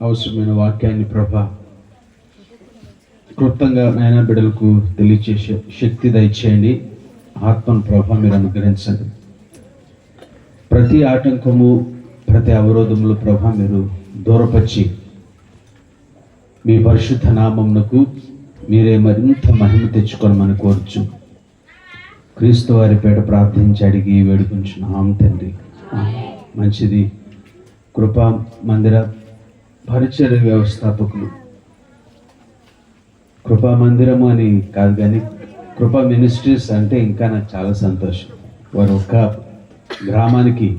అవసరమైన వాక్యాన్ని ప్రభా క్లుప్తంగా నాయన బిడ్డలకు తెలియచేసే శక్తి దయచేయండి. ఆత్మను ప్రభా మీరు అనుగ్రహించండి. ప్రతి ఆటంకము, ప్రతి అవరోధములు ప్రభా మీరు దూరపరిచి మీ పరిశుద్ధ నామమునకు మీరే మరింత మహిమ తెచ్చుకోనమని కోరుచు క్రీస్తు వారి పేట ప్రార్థించి అడిగి వేడుకుంటున్నాం తండ్రి. మంచిది. కృపా మందిర పరిచర్య వ్యవస్థాపకులు, కృపా మందిరము అని కాదు కానీ కృపా మినిస్ట్రీస్ అంటే ఇంకా నాకు చాలా సంతోషం. వారు ఒక్క గ్రామానికి,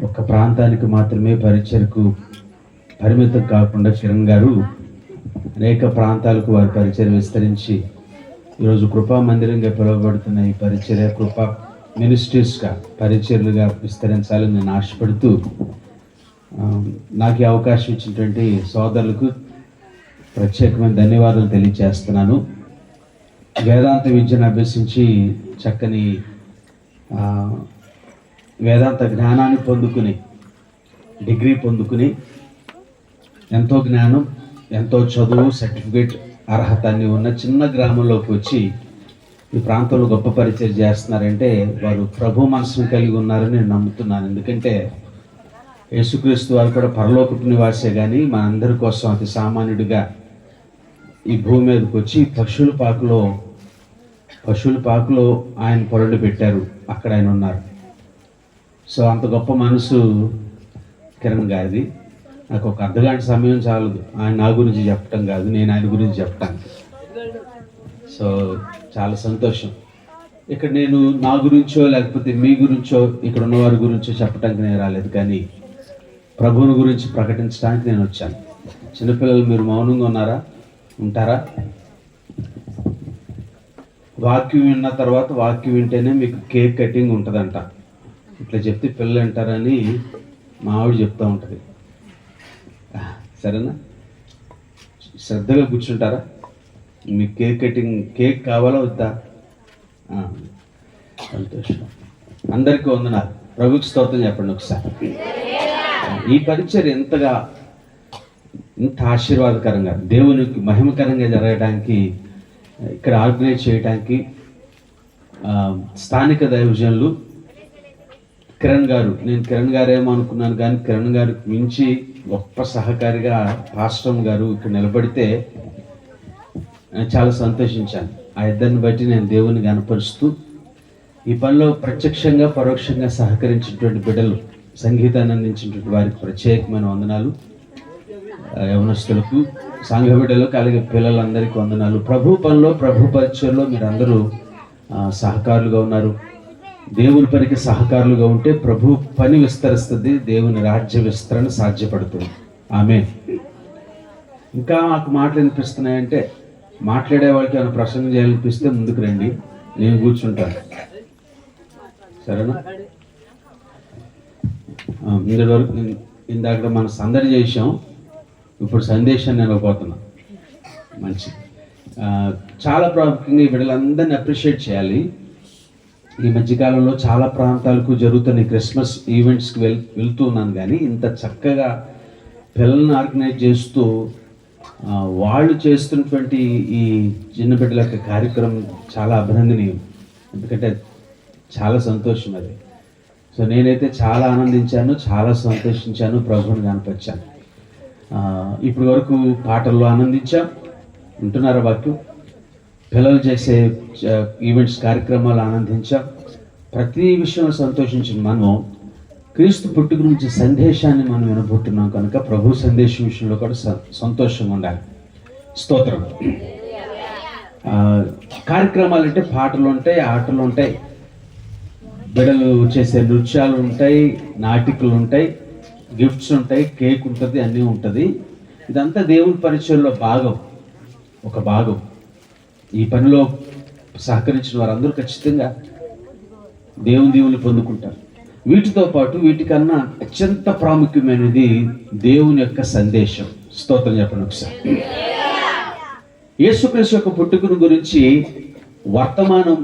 ఒక్క ప్రాంతానికి మాత్రమే పరిచర్కు పరిమితం కాకుండా కిరణ్ గారు అనేక ప్రాంతాలకు వారి పరిచర్య విస్తరించి ఈరోజు కృపా మందిరంగా పిలువబడుతున్న ఈ పరిచర్య కృపా మినిస్ట్రీస్గా పరిచర్లుగా విస్తరించాలని నేను ఆశపడుతూ నాకు ఈ అవకాశం ఇచ్చినటువంటి సోదరులకు ప్రత్యేకమైన ధన్యవాదాలు తెలియజేస్తున్నాను. వేదాంత విద్యను అభ్యసించి చక్కని వేదాంత జ్ఞానాన్ని పొందుకుని, డిగ్రీ పొందుకుని, ఎంతో జ్ఞానం, ఎంతో చదువు, సర్టిఫికేట్, అర్హత అన్నీ ఉన్న చిన్న గ్రామంలోకి వచ్చి ఈ ప్రాంతంలో గొప్ప పరిచయం చేస్తున్నారంటే వారు ప్రభు మనసును కలిగి ఉన్నారని నేను నమ్ముతున్నాను. ఎందుకంటే యేసుక్రీస్తు వారు కూడా పరలోకపు నివాసే కానీ మన అందరి కోసం అతి సామాన్యుడిగా ఈ భూమి మీదకి వచ్చి పశువుల పాకులో ఆయన పొరలు పెట్టారు. అక్కడ ఆయన ఉన్నారు. సో అంత గొప్ప మనసు కిరణ్ గారిది. నాకు ఒక అర్ధగంట సమయం చాలదు ఆయన నా గురించి చెప్పటం కాదు, నేను ఆయన గురించి చెప్పటానికి. సో చాలా సంతోషం. ఇక్కడ నేను నా గురించో లేకపోతే మీ గురించో ఇక్కడ ఉన్నవారి గురించో చెప్పటానికి నేను రాలేదు, కానీ ప్రభువుని గురించి ప్రకటించడానికి నేను వచ్చాను. చిన్నపిల్లలు మీరు మౌనంగా ఉంటారా? వాక్యం విన్న తర్వాత వాక్యం వింటేనే మీకు కేక్ కటింగ్ ఉంటుందంట. ఇట్లా చెప్తే పిల్లలు అంటారని మా ఆవిడ చెప్తూ ఉంటుంది. సరేనా? శ్రద్ధగా కూర్చుంటారా? మీకు కేక్ కావాలా వద్దా? సంతోషం. అందరికీ వందనాలు. ప్రభుకి స్తోత్రం చెప్పండి ఒకసారి. ఈ పరిచర్య ఇంత ఆశీర్వాదకరంగా, దేవునికి మహిమకరంగా జరగడానికి, ఇక్కడ ఆర్గనైజ్ చేయడానికి స్థానిక దైవజనులు కిరణ్ గారు, నేను కిరణ్ గారేమో అనుకున్నాను కానీ కిరణ్ గారికి మించి గొప్ప సహకారిగా పాస్టర్ గారు ఇక్కడ నిలబడితే చాలా సంతోషించాను. ఆ ఇద్దరిని బట్టి నేను దేవుని గణపరుస్తూ ఈ పనిలో ప్రత్యక్షంగా పరోక్షంగా సహకరించినటువంటి బిడ్డలు, సంగీతాన్ని అందించినటువంటి వారికి ప్రత్యేకమైన వందనాలు. యవనస్తులకు, సంఘ బిడ్డలకు, అలాగే పిల్లలందరికీ వందనాలు. ప్రభు పనిలో, ప్రభు పరిచయంలో మీరందరూ సహకారులుగా ఉన్నారు. దేవుని పనికి సహకారులుగా ఉంటే ప్రభు పని విస్తరిస్తుంది, దేవుని రాజ్య విస్తరణ సాధ్యపడుతుంది. ఆమేన్. ఇంకా నాకు మాటలు వినిపిస్తున్నాయంటే, మాట్లాడే వాళ్ళకి ఏమైనా ప్రసంగం చేయాలనిపిస్తే ముందుకు రండి, నేను కూర్చుంటాను. సరేనా? ఇందాక మనం సందడి చేసాం, ఇప్పుడు సందేశాన్ని నిలబోతున్నాం. మంచి చాలా ప్రాముఖ్యంగా ఈ బిడ్డలందరినీ అప్రిషియేట్ చేయాలి. ఈ మధ్యకాలంలో చాలా ప్రాంతాలకు జరుగుతున్న క్రిస్మస్ ఈవెంట్స్కి వెళ్తూ ఉన్నాను, కానీ ఇంత చక్కగా పిల్లల్ని ఆర్గనైజ్ చేస్తూ వాళ్ళు చేస్తున్నటువంటి ఈ చిన్న బిడ్డల యొక్క కార్యక్రమం చాలా అభినందనీయం. ఎందుకంటే చాలా సంతోషం అది. సో నేనైతే చాలా ఆనందించాను, చాలా సంతోషించాను, ప్రభువుని కనపరిచాను. ఇప్పటి వరకు పాటల్లో ఆనందించాం, వింటున్నారా వాక్యం, పిల్లలు చేసే ఈవెంట్స్ కార్యక్రమాలు ఆనందించాం, ప్రతి విషయంలో సంతోషించిన మనం క్రీస్తు పుట్టుక గురించి సందేశాన్ని మనం వినబోతున్నాం కనుక ప్రభు సందేశం విషయంలో కూడా సంతోషంగా ఉండాలి. స్తోత్రం. కార్యక్రమాలు అంటే పాటలు ఉంటాయి, ఆటలు ఉంటాయి, బిడ్డలు చేసే నృత్యాలు ఉంటాయి, నాటికలు ఉంటాయి, గిఫ్ట్స్ ఉంటాయి, కేక్ ఉంటుంది, అన్నీ ఉంటుంది. ఇదంతా దేవుని పరిచయంలో ఒక భాగం. ఈ పనిలో సహకరించిన వారందరూ ఖచ్చితంగా దేవుని పొందుకుంటారు. వీటితో పాటు వీటికన్నా అత్యంత ప్రాముఖ్యమైనది దేవుని యొక్క సందేశం. స్తోత్రం చెప్పండి ఒకసారి. యేసుక్రీస్తు యొక్క పుట్టుకను గురించి వర్తమానం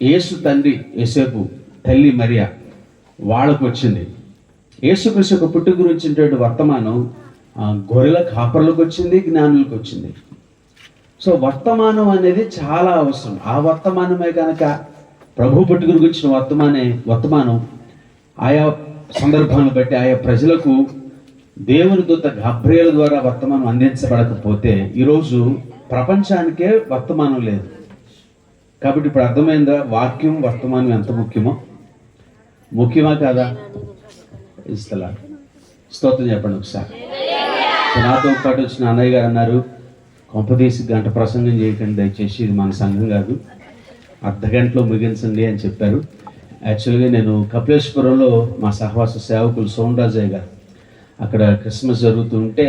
యేసు తండ్రి యేసేపు, తల్లి మరియా వాళ్ళకు వచ్చింది. యేసుక్రీస్తు యొక్క పుట్టుక గురించినటువంటి వర్తమానం గొర్రెల కాపర్లకు వచ్చింది, జ్ఞానులకు వచ్చింది. సో వర్తమానం అనేది చాలా అవసరం. ఆ వర్తమానమే కనుక ప్రభు పుట్టుక గురించిన వర్తమానం ఆయా సందర్భాలను బట్టి ఆయా ప్రజలకు దేవుని దూత గబ్రియేలు ద్వారా వర్తమానం అందించబడకపోతే ఈరోజు ప్రపంచానికే వర్తమానం లేదు. కాబట్టి ఇప్పుడు అర్థమైందా వాక్యం వర్తమానం ఎంత ముఖ్యమా కాదా? ఇస్తలా స్తోత్రం చెప్పండి ఒకసారి. నాతో పాటు వచ్చిన అన్నయ్య గారు అన్నారు, కొంపదీసి గంట ప్రసంగం చేయకండి దయచేసి, ఇది మన సంఘం కాదు, అర్ధగంటలో ముగించండి అని చెప్పారు. యాక్చువల్గా నేను కపిలేశ్వరంలో మా సహవాస సేవకులు సోమరాజయ్య గారు అక్కడ క్రిస్మస్ జరుగుతుంటే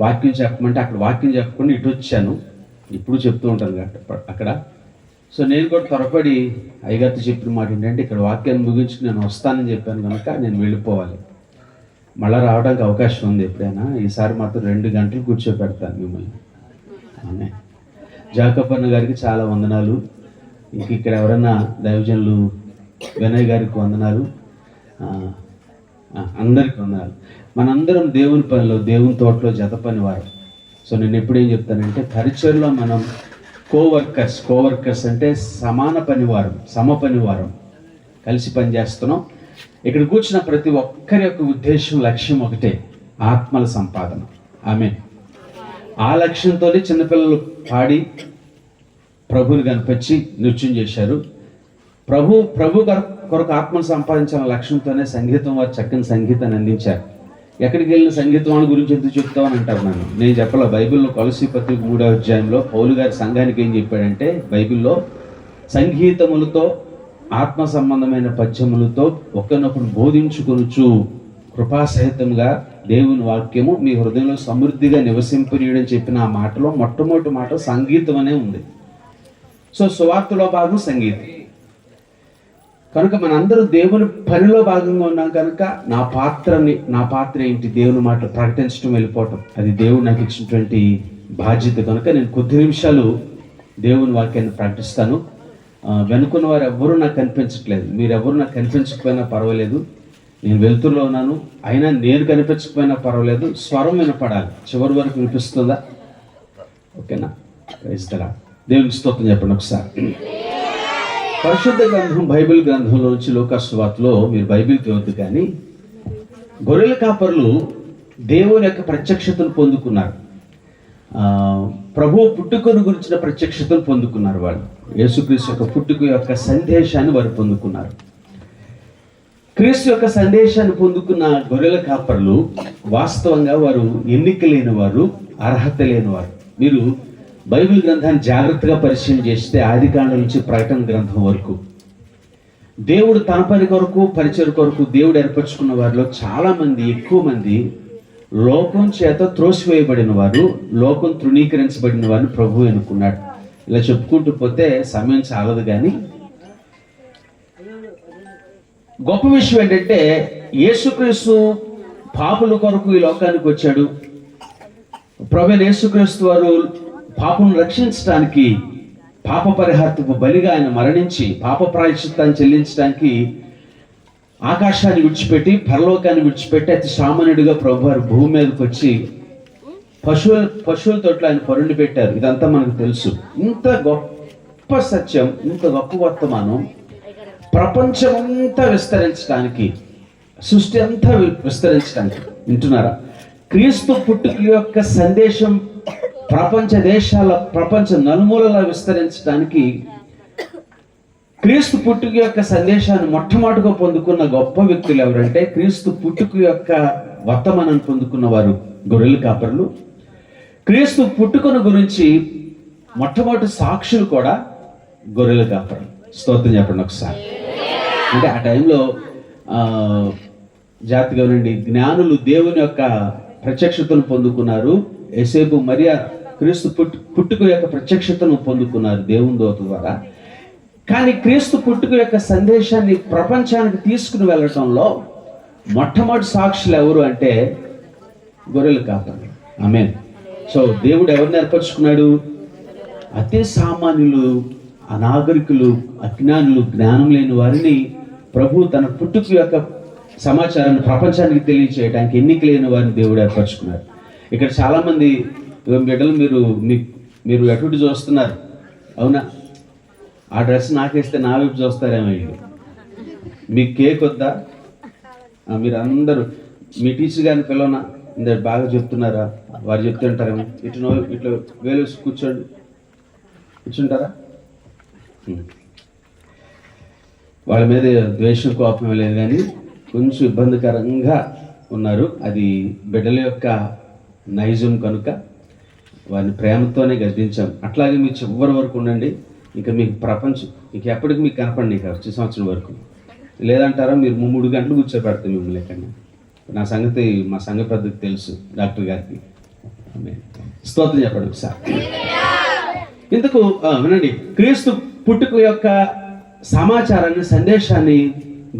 వాక్యం చెప్పమంటే అక్కడ వాక్యం చెప్పకుండా ఇటు వచ్చాను. ఇప్పుడు చెప్తూ ఉంటాను అక్కడ. సో నేను కూడా త్వరపడి అయ్యగారితో చెప్పిన మాట ఏంటంటే, ఇక్కడ వాక్యాన్ని ముగించుకుని నేను వస్తానని చెప్పాను కనుక నేను వెళ్ళిపోవాలి. మళ్ళీ రావడానికి అవకాశం ఉంది ఎప్పుడైనా. ఈసారి మాత్రం 2 గంటలు కూర్చోపెడతాను మిమ్మల్ని. అవునే. జాకపన్న గారికి చాలా వందనాలు. ఇంక ఇక్కడ ఎవరన్నా దైవజనులు వినయ్ గారికి వందనాలు, అందరికి వందనాలు. మనందరం దేవుని పనిలో, దేవుని తోటలో జత పనివారు. సో నేను ఎప్పుడేం చెప్తానంటే, పరిచయలో మనం కోవర్కర్స్ అంటే సమాన పనివారం, సమ పనివారం, కలిసి పనిచేస్తున్నాం. ఇక్కడ కూర్చున్న ప్రతి ఒక్కరి యొక్క ఉద్దేశం, లక్ష్యం ఒకటే, ఆత్మల సంపాదన. ఆమేన్. ఆ లక్ష్యంతోనే చిన్నపిల్లలు పాడి ప్రభుని కనిపించి నృత్యం చేశారు. ప్రభు కొరకు ఆత్మను సంపాదించాలన్న లక్ష్యంతోనే సంగీతం వారు చక్కని సంగీతాన్ని అందించారు. ఎక్కడికి వెళ్ళిన సంగీతం వాళ్ళ గురించి ఎందుకు చెప్తామని అంటారు నన్ను. నేను చెప్పాల. బైబిల్లో కొలసీ పత్రిక 3వ అధ్యాయంలో పౌలు గారి సంఘానికి ఏం చెప్పాడంటే, బైబిల్లో సంగీతములతో ఆత్మ సంబంధమైన పద్యములతో ఒకరినొకరు బోధించుకొనుచు కృపాసహితంగా దేవుని వాక్యము మీ హృదయంలో సమృద్ధిగా నివసింపనీయడం చెప్పిన ఆ మాటలో మొట్టమొదటి మాట సంగీతం అనే ఉంది. సో సువార్తలో భాగం సంగీతం కనుక మనందరూ దేవుని పనిలో భాగంగా ఉన్నాం కనుక నా పాత్ర ఏంటి? దేవుని మాటలు ప్రకటించడం, వెళ్ళిపోవటం. అది దేవుడు నాకు ఇచ్చినటువంటి బాధ్యత కనుక నేను కొద్ది నిమిషాలు దేవుని వాక్యాన్ని ప్రకటిస్తాను. వెనుకున్న వారు ఎవ్వరూ నాకు కనిపించట్లేదు. మీరెవ్వరూ నాకు కనిపించకపోయినా పర్వాలేదు, నేను వెలుతురులో ఉన్నాను. అయినా నేను కనిపించకపోయినా పర్వాలేదు, స్వరం వినపడాలి. చివరి వరకు వినిపిస్తుందా? ఓకేనా? ఇస్తారా? దేవునికి స్తోత్రం చెప్పండి ఒకసారి. పరిశుద్ధ గ్రంథం బైబిల్ గ్రంథంలో నుంచి లూకాసు సువార్తలో మీరు బైబిల్ తెవద్దు కానీ, గొర్రెల కాపరులు దేవుని యొక్క ప్రత్యక్షతను పొందుకున్నారు. ప్రభు పుట్టుకను గురించిన ప్రత్యక్షతను పొందుకున్నారు. వాళ్ళు యేసుక్రీస్తు యొక్క పుట్టుక యొక్క సందేశాన్ని వారు పొందుకున్నారు. క్రీస్తు యొక్క సందేశాన్ని పొందుకున్న గొర్రెల కాపరులు వాస్తవంగా వారు ఎన్నిక లేని వారు, అర్హత లేనివారు. మీరు బైబిల్ గ్రంథాన్ని జాగ్రత్తగా పరిశీలన చేస్తే ఆదికాండం నుంచి ప్రకటన గ్రంథం వరకు దేవుడు తన పని కొరకు, పరిచయ కొరకు దేవుడు ఏర్పరచుకున్న వారిలో చాలామంది, ఎక్కువ మంది లోకం చేత త్రోసివేయబడిన వారు, లోకం తృణీకరించబడిన వారిని ప్రభు ఎన్నుకున్నాడు. ఇలా చెప్పుకుంటూ పోతే సమయం చాలదు. కానీ గొప్ప విషయం ఏంటంటే, యేసుక్రీస్తు పాపుల కొరకు ఈ లోకానికి వచ్చాడు. ప్రభు యేసుక్రీస్తు వారు పాపను రక్షించడానికి, పాప పరిహార్థపు బలిగా ఆయన మరణించి పాప ప్రాయశ్చిత్తాన్ని చెల్లించడానికి ఆకాశాన్ని విడిచిపెట్టి, పరలోకాన్ని విడిచిపెట్టి అతి సామాన్యుడిగా ప్రభు వారు భూమి మీదకి వచ్చి పశువుల తోటలో ఆయన పరుండి పెట్టారు. ఇదంతా మనకు తెలుసు. ఇంత గొప్ప సత్యం, ఇంత గొప్ప వర్తమానం ప్రపంచమంతా విస్తరించడానికి, సృష్టి అంతా విస్తరించడానికి, వింటున్నారా? క్రీస్తు పుట్టుక యొక్క సందేశం ప్రపంచ నలుమూలలా విస్తరించడానికి, క్రీస్తు పుట్టుక యొక్క సందేశాన్ని మొట్టమొదటిగా పొందుకున్న గొప్ప వ్యక్తులు ఎవరంటే, క్రీస్తు పుట్టుక యొక్క వర్తమానాన్ని పొందుకున్న వారు గొర్రెల కాపరులు. క్రీస్తు పుట్టుకను గురించి మొట్టమొదటి సాక్షులు కూడా గొర్రెల కాపరులు. స్తోత్రం చెప్పండి ఒకసారి. అంటే ఆ టైంలో జాతిగా నుండి జ్ఞానులు దేవుని యొక్క ప్రత్యక్షతను పొందుకున్నారు. యేసేపు మరియా క్రీస్తు పుట్టుక యొక్క ప్రత్యక్షతను పొందుకున్నారు దేవుని దూత ద్వారా. కానీ క్రీస్తు పుట్టుక యొక్క సందేశాన్ని ప్రపంచానికి తీసుకుని వెళ్ళటంలో మొట్టమొదటి సాక్షులు ఎవరు అంటే గొర్రెల కాపరులు. ఆమేన్. సో దేవుడు ఎవరిని ఏర్పరచుకున్నాడు? అతి సామాన్యులు, అనాగరికులు, అజ్ఞానులు, జ్ఞానం లేని వారిని ప్రభు తన పుట్టుక యొక్క సమాచారాన్ని ప్రపంచానికి తెలియచేయడానికి ఎన్నిక లేని వారిని దేవుడు ఏర్పరచుకున్నారు. ఇక్కడ చాలామంది బిడ్డలు మీరు అటు చూస్తున్నారు, అవునా? ఆ డ్రెస్ నాకేస్తే నా వైపు చూస్తారేమో. వీళ్ళు మీకు కేక్ వద్దా? మీరు అందరూ మీ టీచర్ గారిని పిలవనా, ఇందరు బాగా చెప్తున్నారా, వారు చెప్తుంటారేమో, ఇట్లా వేలు కూర్చుంటారా? వాళ్ళ మీద ద్వేషం కోపం లేదు, కానీ కొంచెం ఇబ్బందికరంగా ఉన్నారు. అది బిడ్డల యొక్క నైజం కనుక వారిని ప్రేమతోనే గద్దించాం. అట్లాగే మీరు చివరి వరకు ఉండండి. ఇంకా మీకు ప్రపంచం ఇంక ఎప్పటికి మీకు కనపడండి, ఇక వచ్చే సంవత్సరం వరకు. లేదంటారా మీరు 3 గంటలు కూర్చోబెడతాం మిమ్మల్ని ఎక్కడన్నా. నా సంగతి మా సంఘ పెద్దకి తెలుసు, డాక్టర్ గారికి. స్తోత్రం చెప్పండి ఒకసారి. ఇందుకు వినండి, క్రీస్తు పుట్టుక యొక్క సమాచారాన్ని, సందేశాన్ని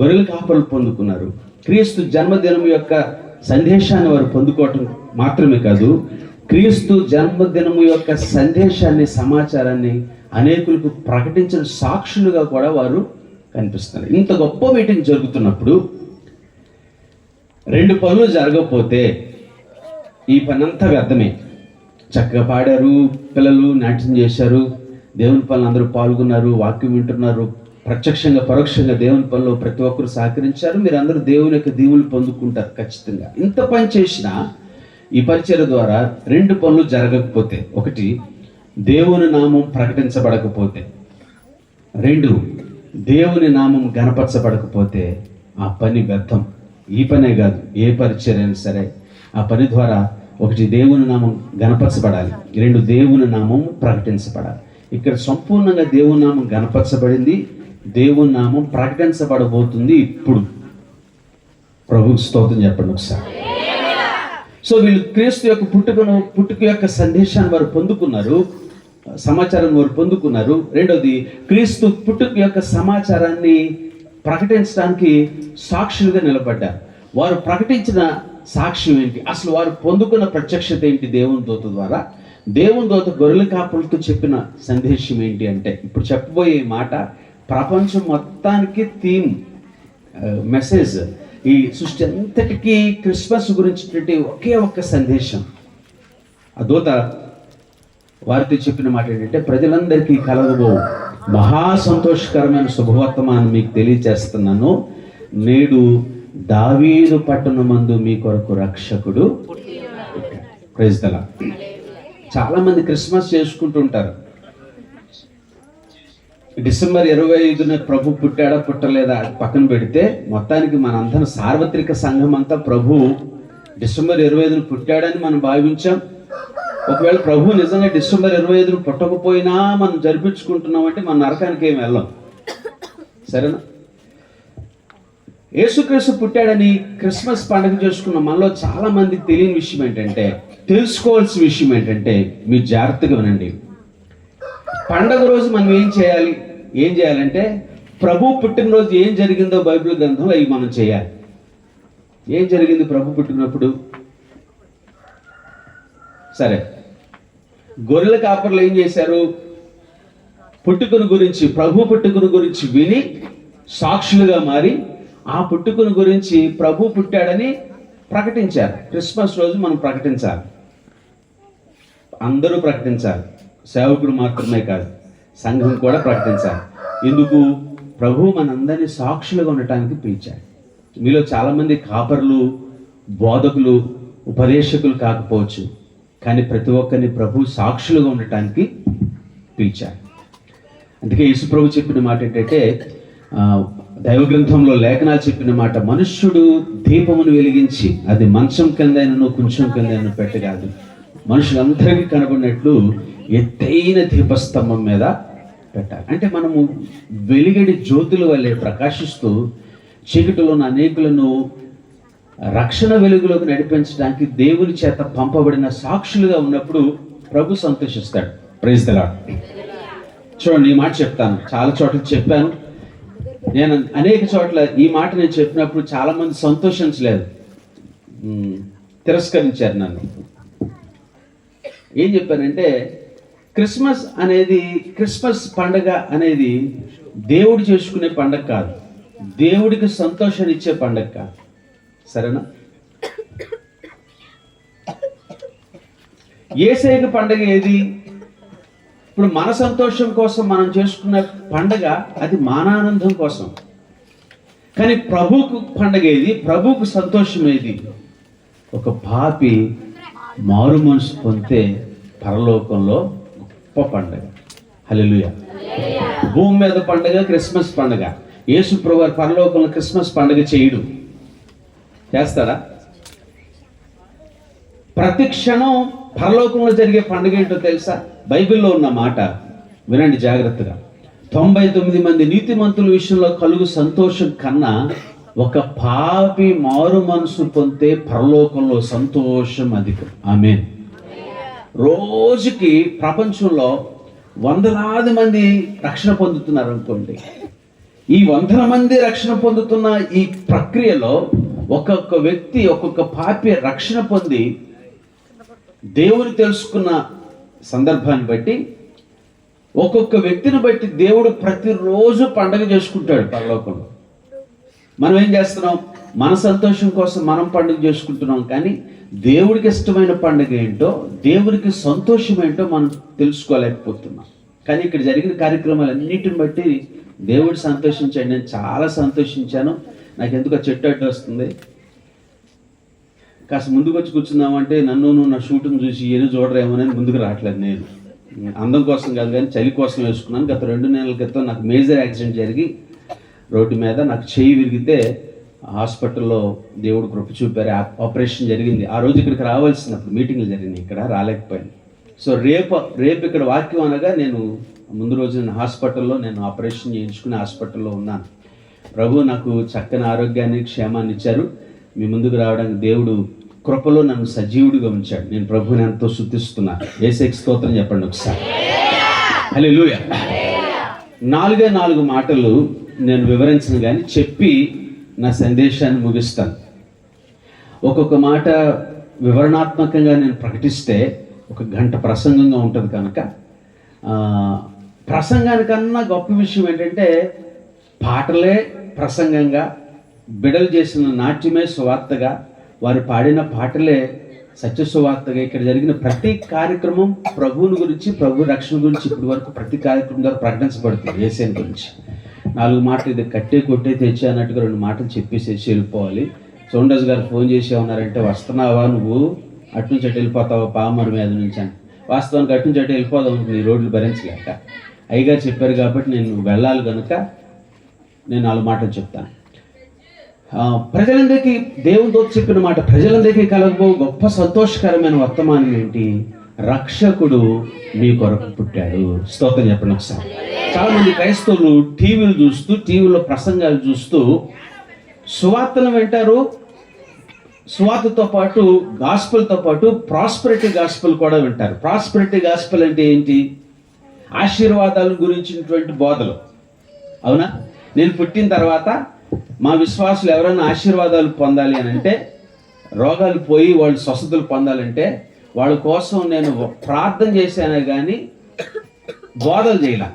గొర్రెల కాపరులు పొందుకున్నారు. క్రీస్తు జన్మదినం యొక్క సందేశాన్ని వారు పొందుకోవటం మాత్రమే కాదు, క్రీస్తు జన్మదినము యొక్క సందేశాన్ని, సమాచారాన్ని అనేకులకు ప్రకటించిన సాక్షులుగా కూడా వారు కనిపిస్తున్నారు. ఇంత గొప్ప మీటింగ్ జరుగుతున్నప్పుడు 2 పనులు జరగకపోతే ఈ పని అంతా వ్యర్థమే. చక్కగా పాడారు, పిల్లలు నాట్యం చేశారు, దేవుని పనులు అందరూ పాల్గొన్నారు, వాక్యం వింటున్నారు, ప్రత్యక్షంగా పరోక్షంగా దేవుని పనిలో ప్రతి ఒక్కరు సహకరించారు. మీరు అందరూ దేవుని యొక్క దీవులు పొందుకుంటారు ఖచ్చితంగా. ఇంత పని చేసినా ఈ పరిచర్య ద్వారా 2 పనులు జరగకపోతే, 1 దేవుని నామం ప్రకటించబడకపోతే, 2 దేవుని నామం గణపరచబడకపోతే ఆ పని వ్యర్థం. ఈ పనే కాదు, ఏ పరిచర్య అయినా సరే ఆ పని ద్వారా 1 దేవుని నామం గణపరచబడాలి, 2 దేవుని నామం ప్రకటించబడాలి. ఇక్కడ సంపూర్ణంగా దేవుని నామం గణపరచబడింది, దేవుని నామం ప్రకటించబడబోతుంది ఇప్పుడు. ప్రభువు స్తోత్రం చెప్పండి ఒకసారి. సో వీళ్ళు క్రీస్తు యొక్క పుట్టుక యొక్క సందేశాన్ని వారు పొందుకున్నారు, సమాచారాన్ని వారు పొందుకున్నారు. 2వది, క్రీస్తు పుట్టుక యొక్క సమాచారాన్ని ప్రకటించడానికి సాక్షులుగా నిలబడ్డారు. వారు ప్రకటించిన సాక్ష్యం ఏంటి, అసలు వారు పొందుకున్న ప్రత్యక్షత ఏంటి దేవుని దూత ద్వారా? దేవుని దూత గొర్రెల కాపులతో చెప్పిన సందేశం ఏంటి అంటే, ఇప్పుడు చెప్పబోయే మాట ప్రపంచం మొత్తానికి థీమ్, మెసేజ్. ఈ సృష్టి అంతటికీ క్రిస్మస్ గురించి ఒకే ఒక్క సందేశం. ఆ దూత వారితో చెప్పిన మాట ఏంటంటే, ప్రజలందరికీ కలగబో మహా సంతోషకరమైన శుభవర్తమానం మీకు తెలియజేస్తున్నాను. నేడు దావీదు పట్టణమందు మీ కొరకు రక్షకుడు. Praise the lord. చాలా మంది క్రిస్మస్ చేసుకుంటుంటారు. డిసెంబర్ 25న ప్రభు పుట్టాడా పుట్టలేదా పక్కన పెడితే, మొత్తానికి మనందరం సార్వత్రిక సంఘం అంతా ప్రభు డిసెంబర్ 25న పుట్టాడని మనం భావించాం. ఒకవేళ ప్రభు నిజంగా డిసెంబర్ 25న పుట్టకపోయినా మనం జరిపించుకుంటున్నామంటే మన నరకానికి ఏమి వెళ్ళాం. సరేనా? యేసుక్రీస్తు పుట్టాడని క్రిస్మస్ పండుగ చేసుకున్న మనలో చాలా మందికి తెలియని విషయం ఏంటంటే, తెలుసుకోవాల్సిన విషయం ఏంటంటే, మీరు జాగ్రత్తగా వినండి. పండగ రోజు మనం ఏం చేయాలంటే ప్రభు పుట్టినరోజు ఏం జరిగిందో బైబిల్ గ్రంథంలో అవి మనం చేయాలి. ఏం జరిగింది ప్రభు పుట్టినప్పుడు? సరే, గొర్రెల కాపర్లు ఏం చేశారు? పుట్టుకను గురించి, ప్రభు పుట్టుకను గురించి విని సాక్షులుగా మారి ఆ పుట్టుకను గురించి ప్రభు పుట్టాడని ప్రకటించారు. క్రిస్మస్ రోజు మనం ప్రకటించాలి, అందరూ ప్రకటించాలి. సేవకుడు మాత్రమే కాదు, సంఘం కూడా ప్రకటించాలి. ఎందుకు? ప్రభు మనందరినీ సాక్షులుగా ఉండటానికి పిలిచాడు. మీలో చాలామంది కాపర్లు, బోధకులు, ఉపదేశకులు కాకపోవచ్చు, కానీ ప్రతి ఒక్కరిని ప్రభు సాక్షులుగా ఉండటానికి పిలిచాడు. అందుకే యేసు ప్రభు చెప్పిన మాట ఏంటంటే, దైవ గ్రంథంలో లేఖనాలు చెప్పిన మాట, మనుష్యుడు దీపమును వెలిగించి అది మంచం కిందైనను కొంచెం కిందైనా పెట్టగాదు, మనుషులందరికీ కనబడినట్లు ఎత్తైన దీపస్తంభం మీద పెట్టాలి. అంటే మనము వెలిగడి జ్యోతుల వల్లే ప్రకాశిస్తూ చీకటిలో ఉన్న అనేకులను రక్షణ వెలుగులోకి నడిపించడానికి దేవుని చేత పంపబడిన సాక్షులుగా ఉన్నప్పుడు ప్రభు సంతోషిస్తాడు. Praise the lord. చూడండి, ఈ మాట చెప్తాను, చాలా చోట్ల చెప్పాను. నేను అనేక చోట్ల ఈ మాట నేను చెప్పినప్పుడు చాలామంది సంతోషించలేదు, తిరస్కరించారు నన్ను. ఏం చెప్పానంటే, క్రిస్మస్ పండగ అనేది దేవుడు చేసుకునే పండగ కాదు, దేవుడికి సంతోషాన్ని ఇచ్చే పండగ కాదు. సరేనా? యేసయ్యకి పండగ ఏది? ఇప్పుడు మన సంతోషం కోసం మనం చేసుకున్న పండగ అది మానానందం కోసం. కానీ ప్రభువుకు పండగ ఏది? ప్రభువుకు సంతోషం ఏది? ఒక పాపి మారు మనసు పొందితే పరలోకంలో గొప్ప పండగ. హల్లెలూయా. భూమి మీద పండగ క్రిస్మస్ పండగ. యేసు ప్రభువు పరలోకంలో క్రిస్మస్ పండగ చేయడు. చేస్తాడా? ప్రతి క్షణం పరలోకంలో జరిగే పండుగ ఏంటో తెలుసా? బైబిల్లో ఉన్న మాట వినండి జాగ్రత్తగా. 99 మంది నీతిమంతుల విషయంలో కలుగు సంతోషం కన్నా ఒక పాపి మారు మనసు పొందితే పరలోకంలో సంతోషం అధికం. ఆమేన్. రోజుకి ప్రపంచంలో వందలాది మంది రక్షణ పొందుతున్నారు అనుకోండి. ఈ వందల మంది రక్షణ పొందుతున్న ఈ ప్రక్రియలో ఒక్కొక్క వ్యక్తి, ఒక్కొక్క పాపి రక్షణ పొంది దేవుని తెలుసుకున్న సందర్భాన్ని బట్టి, ఒక్కొక్క వ్యక్తిని బట్టి దేవుడు ప్రతిరోజు పండగ చేసుకుంటాడు పరలోకంలో. మనం ఏం చేస్తున్నాం? మన సంతోషం కోసం మనం పండుగ చేసుకుంటున్నాం. కానీ దేవుడికి ఇష్టమైన పండుగ ఏంటో, దేవుడికి సంతోషం ఏంటో మనం తెలుసుకోలేకపోతున్నాం. కానీ ఇక్కడ జరిగిన కార్యక్రమాలన్నిటిని బట్టి దేవుడు సంతోషించాడు. నేను చాలా సంతోషించాను. నాకు ఎందుకు ఆ చెట్టు అడ్డు వస్తుంది, కాస్త ముందుకు వచ్చి కూర్చుందామంటే నన్ను నా షూట్ని చూసి ఏదో చూడరేమోనని ముందుకు రావట్లేదు. నేను అందం కోసం కాదు కానీ చలి కోసం వేసుకున్నాను. గత 2 నెలల క్రితం నాకు మేజర్ యాక్సిడెంట్ జరిగి రోడ్డు మీద నాకు చెయ్యి విరిగితే హాస్పిటల్లో దేవుడు కృప చూపారు. ఆపరేషన్ జరిగింది. ఆ రోజు ఇక్కడికి రావాల్సినప్పుడు మీటింగ్లు జరిగినాయి, ఇక్కడ రాలేకపోయాను. సో రేపు ఇక్కడ వాక్యం అనగా నేను ముందు రోజు నేను హాస్పిటల్లో ఆపరేషన్ చేయించుకుని హాస్పిటల్లో ఉన్నాను. ప్రభు నాకు చక్కని ఆరోగ్యాన్ని, క్షేమాన్ని ఇచ్చారు. మీ ముందుకు రావడానికి దేవుడు కృపలో నన్ను సజీవుడిగా ఉంచాడు. నేను ప్రభువుని ఎంతో స్తుతిస్తున్నాను. యేసుకి స్తోత్రం చెప్పండి ఒకసారి. హల్లెలూయా. 4 మాటలు నేను వివరించను కానీ చెప్పి నా సందేశాన్ని ముగిస్తాను. ఒక్కొక్క మాట వివరణాత్మకంగా నేను ప్రకటిస్తే 1 గంట ప్రసంగంగా ఉంటుంది కనుక ప్రసంగానికన్నా గొప్ప విషయం ఏంటంటే పాటలే ప్రసంగంగా, బిడలు చేసిన నాట్యమే సువార్తగా, వారు పాడిన పాటలే సత్య సువార్తగా. ఇక్కడ జరిగిన ప్రతి కార్యక్రమం ప్రభువుని గురించి, ప్రభు రక్షణ గురించి ఇప్పటి వరకు ప్రతి కార్యక్రమం ద్వారా ప్రకటించబడుతుంది. యేసయ్య గురించి 4 మాటలు ఇది కట్టే కొట్టే తెచ్చే అన్నట్టుగా 2 మాటలు చెప్పేసి వెళ్ళిపోవాలి. సోండస్ గారు ఫోన్ చేసి ఉన్నారంటే, వస్తున్నావా నువ్వు, అటు నుంచి అటు వెళ్ళిపోతావా పామర్ మీద నుంచి అని. వాస్తవానికి అటు నుంచి అటు వెళ్ళిపోదాం అనుకుని ఈ రోడ్లు భరించలేక అయ్యగారు చెప్పారు కాబట్టి నేను వెళ్ళాలి కనుక నేను 4 మాటలు చెప్తాను. ప్రజలందరికీ దేవునితో చెప్పిన మాట, ప్రజలందరికీ కలగబో గొప్ప సంతోషకరమైన వర్తమానం ఏంటి? రక్షకుడు మీ కొరకు పుట్టాడు. స్తోత్రం చెప్పండి ఒకసారి. చాలా మంది క్రైస్తవులు టీవీలు చూస్తూ, టీవీలో ప్రసంగాలు చూస్తూ సువార్తను వింటారు. సువార్తతో పాటు గాస్పెల్తో పాటు ప్రాస్పెరిటీ గాస్పెల్ కూడా వింటారు. ప్రాస్పెరిటీ గాస్పెల్ అంటే ఏంటి? ఆశీర్వాదాల గురించినటువంటి బోధలు. అవునా? నేను పుట్టిన తర్వాత మా విశ్వాసులు ఎవరైనా ఆశీర్వాదాలు పొందాలి అని అంటే, రోగాలు పోయి వాళ్ళు స్వస్థతలు పొందాలంటే వాళ్ళ కోసం నేను ప్రార్థన చేశానే కానీ బోధలు చేయాల.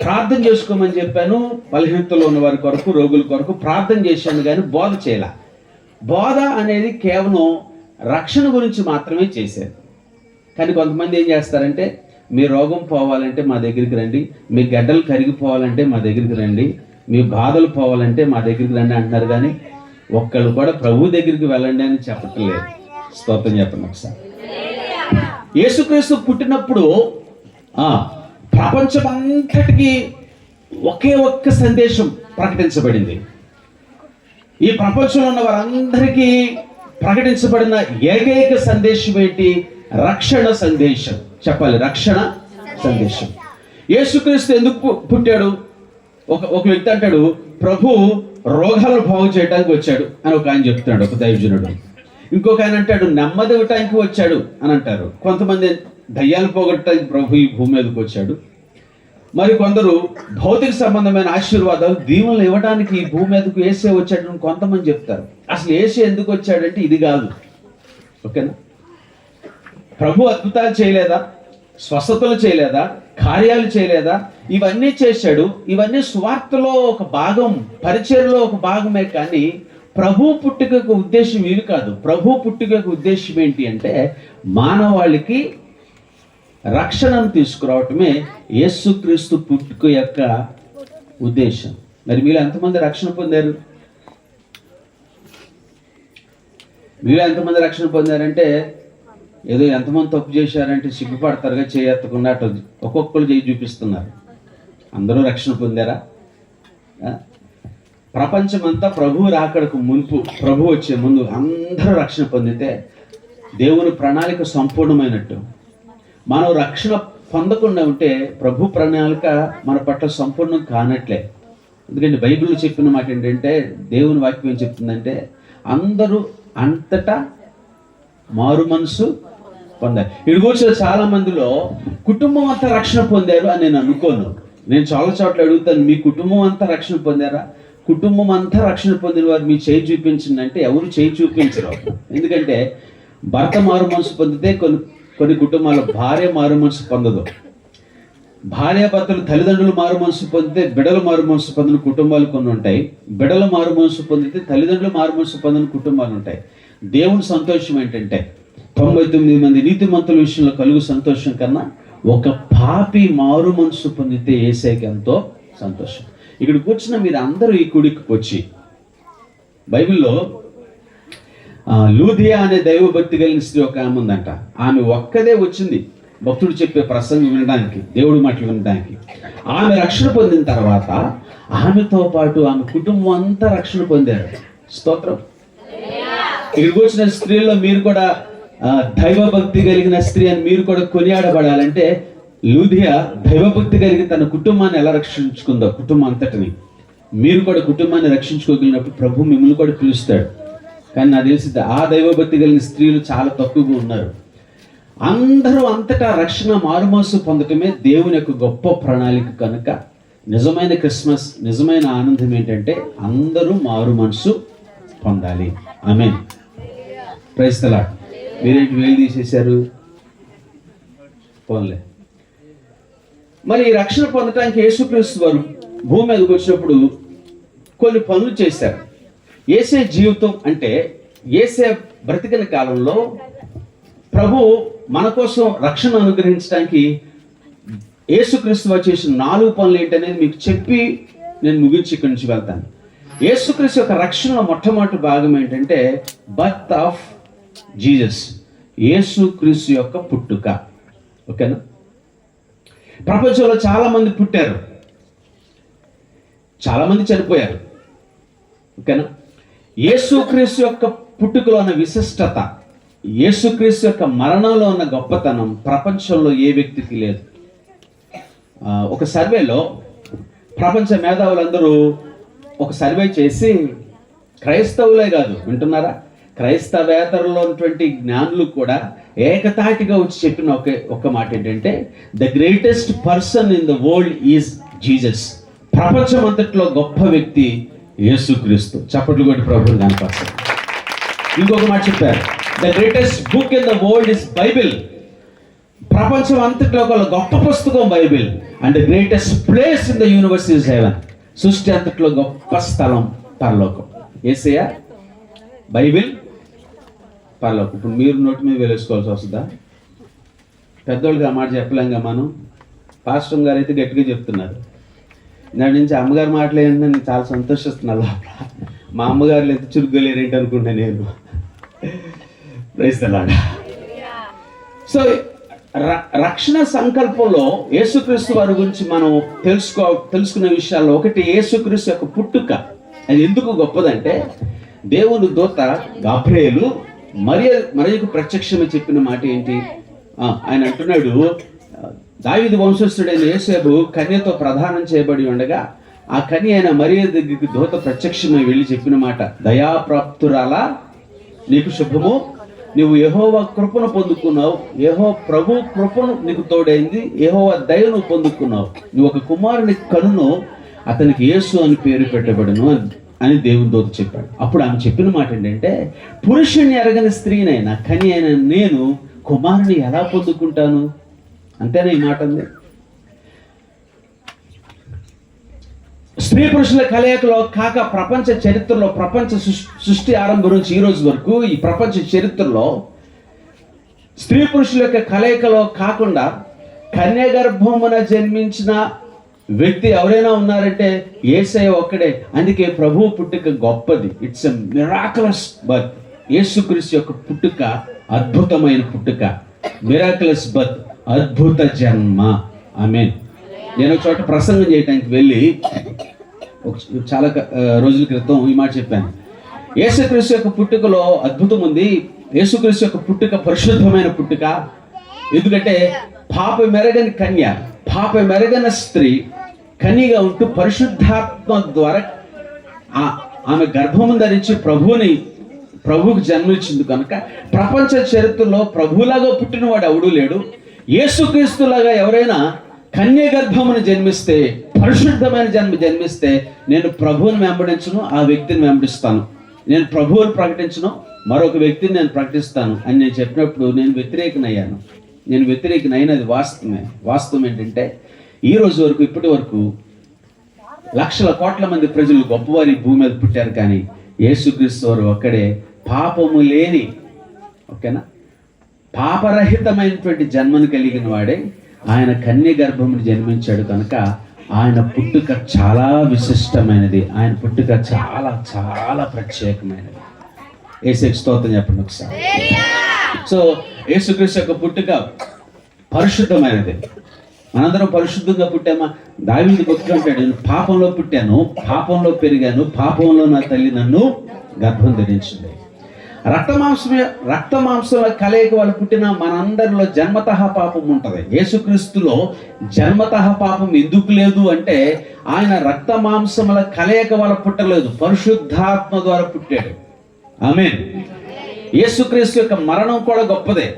ప్రార్థన చేసుకోమని చెప్పాను, బలహీనతలో ఉన్న వారి కొరకు, రోగుల కొరకు ప్రార్థన చేశాను కానీ బోధ చేయాల. బోధ అనేది కేవలం రక్షణ గురించి మాత్రమే చేశారు. కానీ కొంతమంది ఏం చేస్తారంటే, మీ రోగం పోవాలంటే మా దగ్గరికి రండి, మీ గడ్డలు కరిగిపోవాలంటే మా దగ్గరికి రండి, మీ బాధలు పోవాలంటే మా దగ్గరికి రండి అంటున్నారు. కానీ ఒక్కళ్ళు కూడా ప్రభు దగ్గరికి వెళ్ళండి అని చెప్పట్లేదు. స్తోత్రం చెప్పండి ఒకసారి. యేసుక్రీస్తు పుట్టినప్పుడు ప్రపంచమంతటికి ఒకే ఒక్క సందేశం ప్రకటించబడింది. ఈ ప్రపంచంలో ఉన్న వారందరికీ ప్రకటించబడిన ఏకైక సందేశం ఏంటి? రక్షణ సందేశం. చెప్పాలి, రక్షణ సందేశం. యేసుక్రీస్తు ఎందుకు పుట్టాడు? ఒక వ్యక్తి అంటాడు, ప్రభు రోగాలను బాగు చేయడానికి వచ్చాడు అని ఒక ఆయన చెప్తున్నాడు, ఒక దైవజనుడు. ఇంకొక ఆయన అంటాడు, నెమ్మది ఇవ్వటానికి వచ్చాడు అని అంటారు. కొంతమంది దయ్యాలు పోగొట్టడానికి ప్రభు ఈ భూమి మీదకి వచ్చాడు. మరి కొందరు భౌతిక సంబంధమైన ఆశీర్వాదాలు, దీవెనలు ఇవ్వడానికి ఈ భూమి మీదకు యేసే వచ్చాడు అని కొంతమంది చెప్తారు. అసలు యేసే ఎందుకు వచ్చాడంటే ఇది కాదు. ఓకేనా? ప్రభు అద్భుతాలు చేయలేదా? స్వస్థతలు చేయలేదా? కార్యాలు చేయలేదా? ఇవన్నీ చేశాడు. ఇవన్నీ సువార్తలో ఒక భాగం, పరిచర్యలో ఒక భాగమే. కానీ ప్రభు పుట్టుకకు ఉద్దేశం ఇవి కాదు. ప్రభు పుట్టుకకు ఉద్దేశం ఏంటి అంటే మానవాళికి రక్షణను తీసుకురావటమే యేసుక్రీస్తు పుట్టుక యొక్క ఉద్దేశం. మరి మీరు ఎంతమంది రక్షణ పొందారు? మీరు ఎంతమంది రక్షణ పొందారంటే ఏదో ఎంతమంది తప్పు చేశారంటే సిగ్గుపడతారుగా, చేయెత్తకుండా అటు ఒక్కొక్కరు చేయి చూపిస్తున్నారు. అందరూ రక్షణ పొందారా? ప్రపంచమంతా ప్రభు రాకడకు మునుపు, ప్రభు వచ్చే ముందు అందరూ రక్షణ పొందితే దేవుని ప్రణాళిక సంపూర్ణమైనట్టు. మనం రక్షణ పొందకుండా ఉంటే ప్రభు ప్రణాళిక మన పట్ల సంపూర్ణం కానట్లే. ఎందుకంటే బైబిల్లో చెప్పిన మాట ఏంటంటే, దేవుని వాక్యం ఏం చెప్తుందంటే అందరూ అంతటా మారు మనసు పొందారు. ఇక్కడ కూర్చున్న చాలా మందిలో కుటుంబం అంతా రక్షణ పొందారు అని నేను అనుకోను. నేను చాలా చోట్ల అడుగుతాను, మీ కుటుంబం అంతా రక్షణ పొందారా? కుటుంబం అంతా రక్షణ పొందిన వారు మీ చేయి చూపించింది అంటే ఎవరు చేయి చూపించరు. ఎందుకంటే భర్త మారు మనసు పొందితే కొన్ని కుటుంబాల భార్య మారు మనసు పొందదు. భార్యాభర్తలు తల్లిదండ్రులు మారు మనసు పొందితే బిడ్డలు మారు మనసు పొందిన కుటుంబాలు కొన్ని ఉంటాయి. బిడ్డలు మారు మనసు పొందితే తల్లిదండ్రులు మారు మనసు పొందిన కుటుంబాలు ఉంటాయి. దేవుని సంతోషం ఏంటంటే 99 మంది నీతిమంతుల విషయంలో కలుగు సంతోషం కన్నా ఒక పాపి మారు మనసు పొందితే యేసేకి ఎంతో సంతోషం. ఇక్కడ కూర్చున్న మీరు అందరూ ఈ కుడికి వచ్చి, బైబిల్లో లూదియా అనే దైవభక్తి కలిగిన స్త్రీ ఒక ఆమె ఉందంట. ఆమె ఒక్కదే వచ్చింది భక్తుడు చెప్పే ప్రసంగం వినడానికి, దేవుడి మాటలు వినడానికి. ఆమె రక్షణ పొందిన తర్వాత ఆమెతో పాటు ఆమె కుటుంబం అంతా రక్షణ పొందారు. స్తోత్రం. ఇక్కడికి వచ్చిన స్త్రీల్లో మీరు కూడా దైవభక్తి కలిగిన స్త్రీ అని మీరు కూడా కొనియాడబడాలంటే లూదియా దైవభక్తి కలిగి తన కుటుంబాన్ని ఎలా రక్షించుకుందో, కుటుంబం అంతటిని మీరు కూడా కుటుంబాన్ని రక్షించుకోగలిగినప్పుడు ప్రభు మిమ్మల్ని కూడా పిలుస్తాడు. కానీ నాకు తెలిసింది ఆ దైవభక్తి కలిగిన స్త్రీలు చాలా తక్కువగా ఉన్నారు. అందరూ అంతటా రక్షణ మారుమనసు పొందటమే దేవుని యొక్క గొప్ప ప్రణాళిక. కనుక నిజమైన క్రిస్మస్, నిజమైన ఆనందం ఏంటంటే అందరూ మారు మనసు పొందాలి. ఆమేన్. Praise the Lord. మీరేంటి వేలు తీసేశారు? పోన్లే. మరి రక్షణ పొందటానికి యేసుక్రీస్తు వారు భూమి మీదకి వచ్చినప్పుడు కొన్ని పనులు చేశారు. యేసే జీవితం అంటే యేసే బ్రతికిన కాలంలో ప్రభు మన కోసం రక్షణ అనుగ్రహించడానికి యేసుక్రీస్తు వారు చేసిన 4 పనులు ఏంటనేది మీకు చెప్పి నేను ముగించి ఇక్కడి నుంచి వెళ్తాను. యేసుక్రీస్తు యొక్క రక్షణలో మొట్టమొదటి భాగం ఏంటంటే బర్త్ ఆఫ్ జీసస్, యేసుక్రీస్తు యొక్క పుట్టుక. ఓకేనా? ప్రపంచంలో చాలా మంది పుట్టారు, చాలా మంది చనిపోయారు. ఓకేనా? యేసుక్రీస్తు యొక్క పుట్టుకలో ఉన్న విశిష్టత, యేసుక్రీస్తు యొక్క మరణంలో ఉన్న గొప్పతనం ప్రపంచంలో ఏ వ్యక్తికి లేదు. ఒక సర్వేలో ప్రపంచ మేధావులందరూ ఒక సర్వే చేసి, క్రైస్తవులే కాదు, వింటున్నారా, క్రైస్తవేతరులో ఉన్నటువంటి జ్ఞానులు కూడా ఏకతాటిగా వచ్చి చెప్పిన ఒక మాట ఏంటంటే the greatest person in the world is Jesus. ప్రపంచం అంతట్లో గొప్ప వ్యక్తి యేసుక్రీస్తు. చప్పట్లు కొట్టి ప్రభువుని కనపరుస్తారు. ఇంకొక మాట చెప్పారు, the greatest book in the world is Bible. ప్రపంచం అంతట్లో ఒక గొప్ప పుస్తకం Bible. And the greatest place in the universe is haven. సృష్టి అంతట్లో గొప్ప స్థలం పరలోకం. యేసయ్య, బైబిల్, పరలోకం. ఇప్పుడు మీరు నోటి మీద వేలేసుకోవాల్సి వస్తుందా? పెద్దోళ్ళకి ఆ మాట చెప్పలేంగా మనం. పాస్టర్ గారు అయితే గట్టిగా చెప్తున్నారు. దాని నుంచి అమ్మగారు మాట్లాడి నేను చాలా సంతోషిస్తున్నాను లోపల. మా అమ్మగారు ఎంత చురుగ్గా ఏంటి అనుకుంటా నేను. Praise the lord. సో రక్షణ సంకల్పంలో యేసుక్రీస్తు వారి గురించి మనం తెలుసుకునే విషయాల్లో ఒకటి యేసుక్రీస్తు యొక్క పుట్టుక. అది ఎందుకు గొప్పదంటే దేవుని దూత గాబ్రియేలు మరియకు ప్రత్యక్షమై చెప్పిన మాట ఏంటి? ఆయన అంటున్నాడు, దావీదు వంశస్థుడైన యేసేపు కన్యతో ప్రదానం చేయబడి ఉండగా ఆ కన్య అయిన మరియ దగ్గరికి దూత ప్రత్యక్షమై వెళ్ళి చెప్పిన మాట, దయాప్రాప్తురాలా నీకు శుభము, నువ్వు యెహోవా కృపను పొందుకున్నావు, ప్రభు కృపను నీకు తోడైంది, యెహోవా దయను పొందుకున్నావు, నువ్వు ఒక కుమారుని కనును, అతనికి యేసు అని పేరు పెట్టబడును అని దేవుని దూత చెప్పాడు. అప్పుడు ఆమె చెప్పిన మాట ఏంటంటే, పురుషుని ఎరగని స్త్రీనైనా కని అయిన నేను కుమారుని ఎలా పొందుకుంటాను? అంతేనా ఈ మాట ఉంది? స్త్రీ పురుషుల కలయికలో కాక ప్రపంచ చరిత్రలో, ప్రపంచ సృష్టి ఆరంభం నుంచి ఈ రోజు వరకు ఈ ప్రపంచ చరిత్రలో స్త్రీ పురుషుల యొక్క కలయికలో కాకుండా కన్యగర్భమున జన్మించిన వ్యక్తి ఎవరైనా ఉన్నారంటే యేసయ్య ఒక్కడే. అందుకే ప్రభువు పుట్టుక గొప్పది. It's a miraculous birth. యేసుక్రీస్తు యొక్క పుట్టుక అద్భుతమైన పుట్టుక, మిరాకులస్ బర్త్, అద్భుత జన్మ. ఆమేన్. నేను ఒక చోట ప్రసంగం చేయడానికి వెళ్ళి చాలా రోజుల క్రితం ఈ మాట చెప్పాను. యేసుక్రీస్తు యొక్క పుట్టుకలో అద్భుతం ఉంది. యేసుక్రీస్తు యొక్క పుట్టుక పరిశుద్ధమైన పుట్టుక. ఎందుకంటే పాప మెరగని కన్య, పాప మెరగని స్త్రీ కన్యగా ఉంటూ పరిశుద్ధాత్మ ద్వారా ఆమె గర్భము ధరించి ప్రభువుకు జన్మించింది కనుక ప్రపంచ చరిత్రలో ప్రభువులాగా పుట్టినవాడు ఎవడూ లేడు. యేసుక్రీస్తులాగా ఎవరైనా కన్య గర్భమును జన్మిస్తే, పరిశుద్ధమైన జన్మిస్తే, నేను ప్రభువుని వెంబడించను, ఆ వ్యక్తిని వెంబడిస్తాను. నేను ప్రభువుని ప్రకటించను, మరొక వ్యక్తిని నేను ప్రకటిస్తాను అని నేను చెప్పినప్పుడు నేను వ్యతిరేకనయ్యాను. నేను వ్యతిరేకనైనది వాస్తవమే. వాస్తవం ఏంటంటే ఈ రోజు వరకు, ఇప్పటి వరకు లక్షల కోట్ల మంది ప్రజలు గొప్పవారి భూమి మీద పుట్టారు, కానీ యేసుక్రీస్తు వారు ఒక్కడే పాపము లేని, ఓకేనా, పాపరహితమైనటువంటి జన్మను కలిగిన వాడే. ఆయన కన్య గర్భమును జన్మించాడు కనుక ఆయన పుట్టుక చాలా విశిష్టమైనది. ఆయన పుట్టుక చాలా చాలా ప్రత్యేకమైనది. యేసుకి స్తోత్రం చెప్పండి ఒకసారి. సో యేసుక్రీస్తు యొక్క పుట్టుక పరిశుద్ధమైనది. మనందరం పరిశుద్ధంగా పుట్టామా? దావీదు భక్తుడు అంటాడు, నేను పాపంలో పుట్టాను, పాపంలో పెరిగాను, పాపంలో నా తల్లి నన్ను గర్భం ధరించింది. రక్తమాంసముల కలయిక వాళ్ళు పుట్టిన మనందరిలో జన్మతః పాపం ఉంటుంది. యేసుక్రీస్తులో జన్మతః పాపం ఎందుకు లేదు అంటే ఆయన రక్తమాంసముల కలయిక వల్ల పుట్టలేదు, పరిశుద్ధాత్మ ద్వారా పుట్టాడు. ఆమేన్. యేసుక్రీస్తు యొక్క మరణం కూడా గొప్పదే.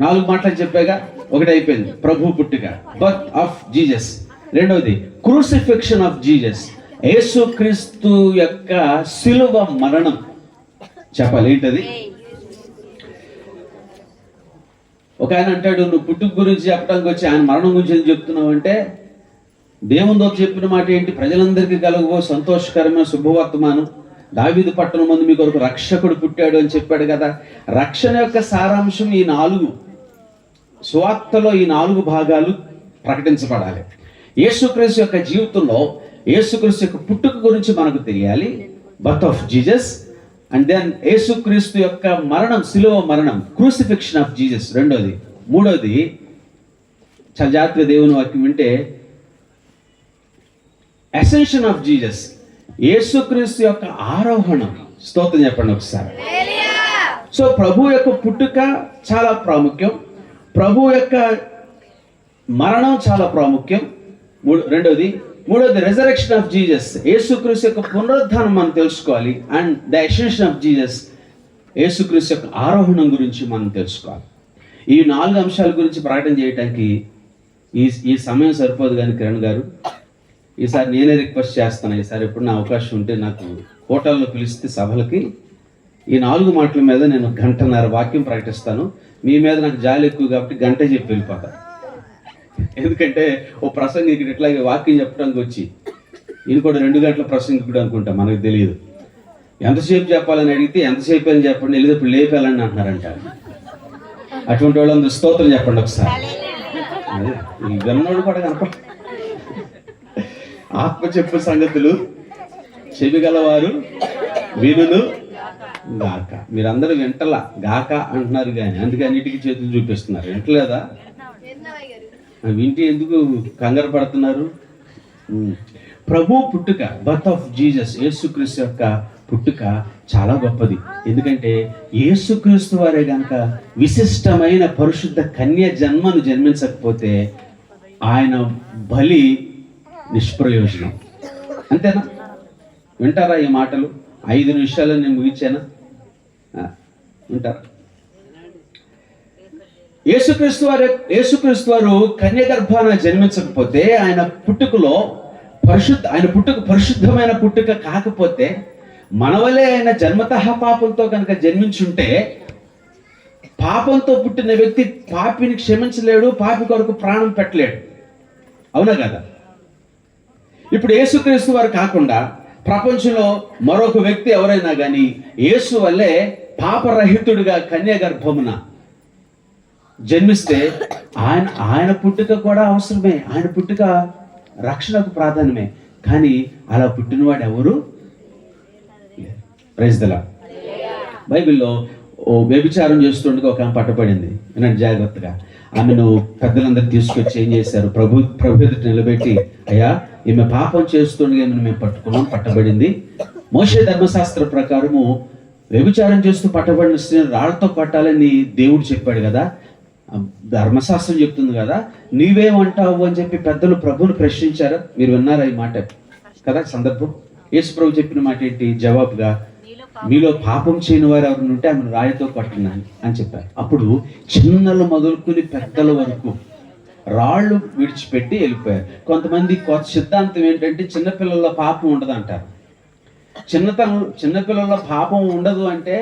4 మాటలు చెప్పాగా, ఒకటి అయిపోయింది ప్రభు పుట్టుక, బర్త్ ఆఫ్ జీసస్. రెండవది క్రూసిఫిక్షన్ ఆఫ్ జీసస్, యేసుక్రీస్తు యొక్క శిలువ మరణం. చెప్పాలి ఏంటది? ఒక ఆయన అంటాడు, నువ్వు పుట్టుక గురించి చెప్పడానికి వచ్చి ఆయన మరణం గురించి ఏం చెప్తున్నావు అంటే, దేవునితో చెప్పిన మాట ఏంటి? ప్రజలందరికీ కలుగుబో సంతోషకరమైన శుభవర్తమానం, దావీదు పట్టణం ముందు మీ కొరకు రక్షకుడు పుట్టాడు అని చెప్పాడు కదా. రక్షణ యొక్క సారాంశం ఈ 4 సువార్తలో, ఈ 4 భాగాలు ప్రకటించబడాలి. యేసుక్రీస్తు యొక్క జీవితంలో యేసుక్రీస్తు యొక్క పుట్టుక గురించి మనకు తెలియాలి, birth of Jesus. And then యేసుక్రీస్తు యొక్క మరణం, శిలువ మరణం, క్రూసిఫిక్షన్ ఆఫ్ జీసస్ రెండోది. మూడోది చాలా జాగ్రత్తగా దేవుని వాక్యం వింటే, అసెన్షన్ ఆఫ్ జీసస్, యేసుక్రీస్తు యొక్క ఆరోహణం. స్తోత్రం చెప్పండి ఒకసారి. సో ప్రభు యొక్క పుట్టుక చాలా ప్రాముఖ్యం, ప్రభు యొక్క మరణం చాలా ప్రాముఖ్యం. మూడోది రెజరెక్షన్ ఆఫ్ జీసస్, యేసుక్రీస్తు యొక్క పునరుద్ధానం మనం తెలుసుకోవాలి. And the ascension of Jesus, యేసుక్రీస్తు యొక్క ఆరోహణం గురించి మనం తెలుసుకోవాలి. ఈ 4 అంశాల గురించి ప్రకటన చేయడానికి ఈ సమయం సరిపోదు. కానీ కిరణ్ గారు, ఈసారి నేనే రిక్వెస్ట్ చేస్తాను, ఈసారి ఎప్పుడు నా అవకాశం ఉంటే నాకు హోటల్లో పిలిస్తే సభలకి ఈ 4 మాటల మీద నేను 1.5 గంటల వాక్యం ప్రకటిస్తాను. మీ మీద నాకు జాలి ఎక్కువ కాబట్టి గంట చెప్పి వెళ్ళిపోతాను. ఎందుకంటే ఓ ప్రసంగికుడు ఇట్లాగే వాక్యం చెప్పడానికి వచ్చి ఈయన కూడా 2 గంటల ప్రసంగికుడు అనుకుంటా, మనకు తెలియదు. ఎంతసేపు చెప్పాలని అడిగితే ఎంతసేపు అని చెప్పండి, వెళ్ళేటప్పుడు లేపాలని అంటున్నారంట. అటువంటి వాళ్ళందరూ స్తోత్రం చెప్పండి ఒకసారి. అదే ఈ విన్నోడు కూడా కనప ఆత్మ చెప్పు సంగతులు చెవిగలవారు వినును గాక. మీరందరూ వింటలా, గాక అంటున్నారు కానీ అందుకే అన్నిటికీ చేతులు చూపిస్తున్నారు. వింటలేదా? వింటే ఎందుకు కంగారు పడుతున్నారు? ప్రభు పుట్టుక, బర్త్ ఆఫ్ జీసస్, యేసుక్రీస్తు యొక్క పుట్టుక చాలా గొప్పది. ఎందుకంటే యేసుక్రీస్తు వారే కనుక విశిష్టమైన పరిశుద్ధ కన్య జన్మను జన్మించకపోతే ఆయన బలి నిష్ప్రయోజనం. అంతేనా? వింటారా ఈ మాటలు? 5 నిమిషాలు నేను ముగించానా? వింటారా? యేసుక్రీస్తు వారు కన్య గర్భాన జన్మించకపోతే, ఆయన పుట్టుకలో ఆయన పుట్టుక పరిశుద్ధమైన పుట్టుక కాకపోతే, మనవలే ఆయన జన్మతః పాపంతో కనుక జన్మించుంటే, పాపంతో పుట్టిన వ్యక్తి పాపిని క్షమించలేడు, పాపి కొరకు ప్రాణం పెట్టలేడు. అవునా కదా? ఇప్పుడు యేసుక్రీస్తు వారు కాకుండా ప్రపంచంలో మరొక వ్యక్తి ఎవరైనా కానీ యేసు వల్లే పాపరహితుడిగా కన్య గర్భమున జన్మిస్తే ఆయన పుట్టుక కూడా అవసరమే, ఆయన పుట్టుక రక్షణకు ప్రాధాన్యమే. కానీ అలా పుట్టినవాడు ఎవరు? Praise the lord. బైబిల్లో ఓ వ్యభిచారం చేస్తుండగా ఒక ఆమె పట్టబడింది. వినండి జాగ్రత్తగా. ఆమెను పెద్దలందరూ తీసుకొచ్చి ఏం చేశారు? ప్రభు ఎదుట నిలబెట్టి, అయ్యా ఈమె పాపం చేస్తుండగా ఈమెను మేము పట్టుకున్నాం, పట్టబడింది. మోషే ధర్మశాస్త్ర ప్రకారము వ్యభిచారం చేస్తూ పట్టబడిన స్త్రీని రాళ్లతో కొట్టాలని దేవుడు చెప్పాడు కదా, ధర్మశాస్త్రం చెప్తుంది కదా, నీవేమంటావు అని చెప్పి పెద్దలు ప్రభువును ప్రశ్నించారా? మీరు విన్నారా ఈ మాట కదా సందర్భం? యేసు ప్రభు చెప్పిన మాట ఏంటి? జవాబుగా, మీలో పాపం చేయని వారు ఎవరిని ఉంటే ఆమెను రాయితో కొట్టున్నాను అని చెప్పారు. అప్పుడు చిన్నలు మొదలుకుని పెద్దల వరకు రాళ్ళు విడిచిపెట్టి వెళ్ళిపోయారు. కొంతమంది కొత్త సిద్ధాంతం ఏంటంటే చిన్నపిల్లల పాపం ఉండదు అంటారు. చిన్నపిల్లల పాపం ఉండదు అంటే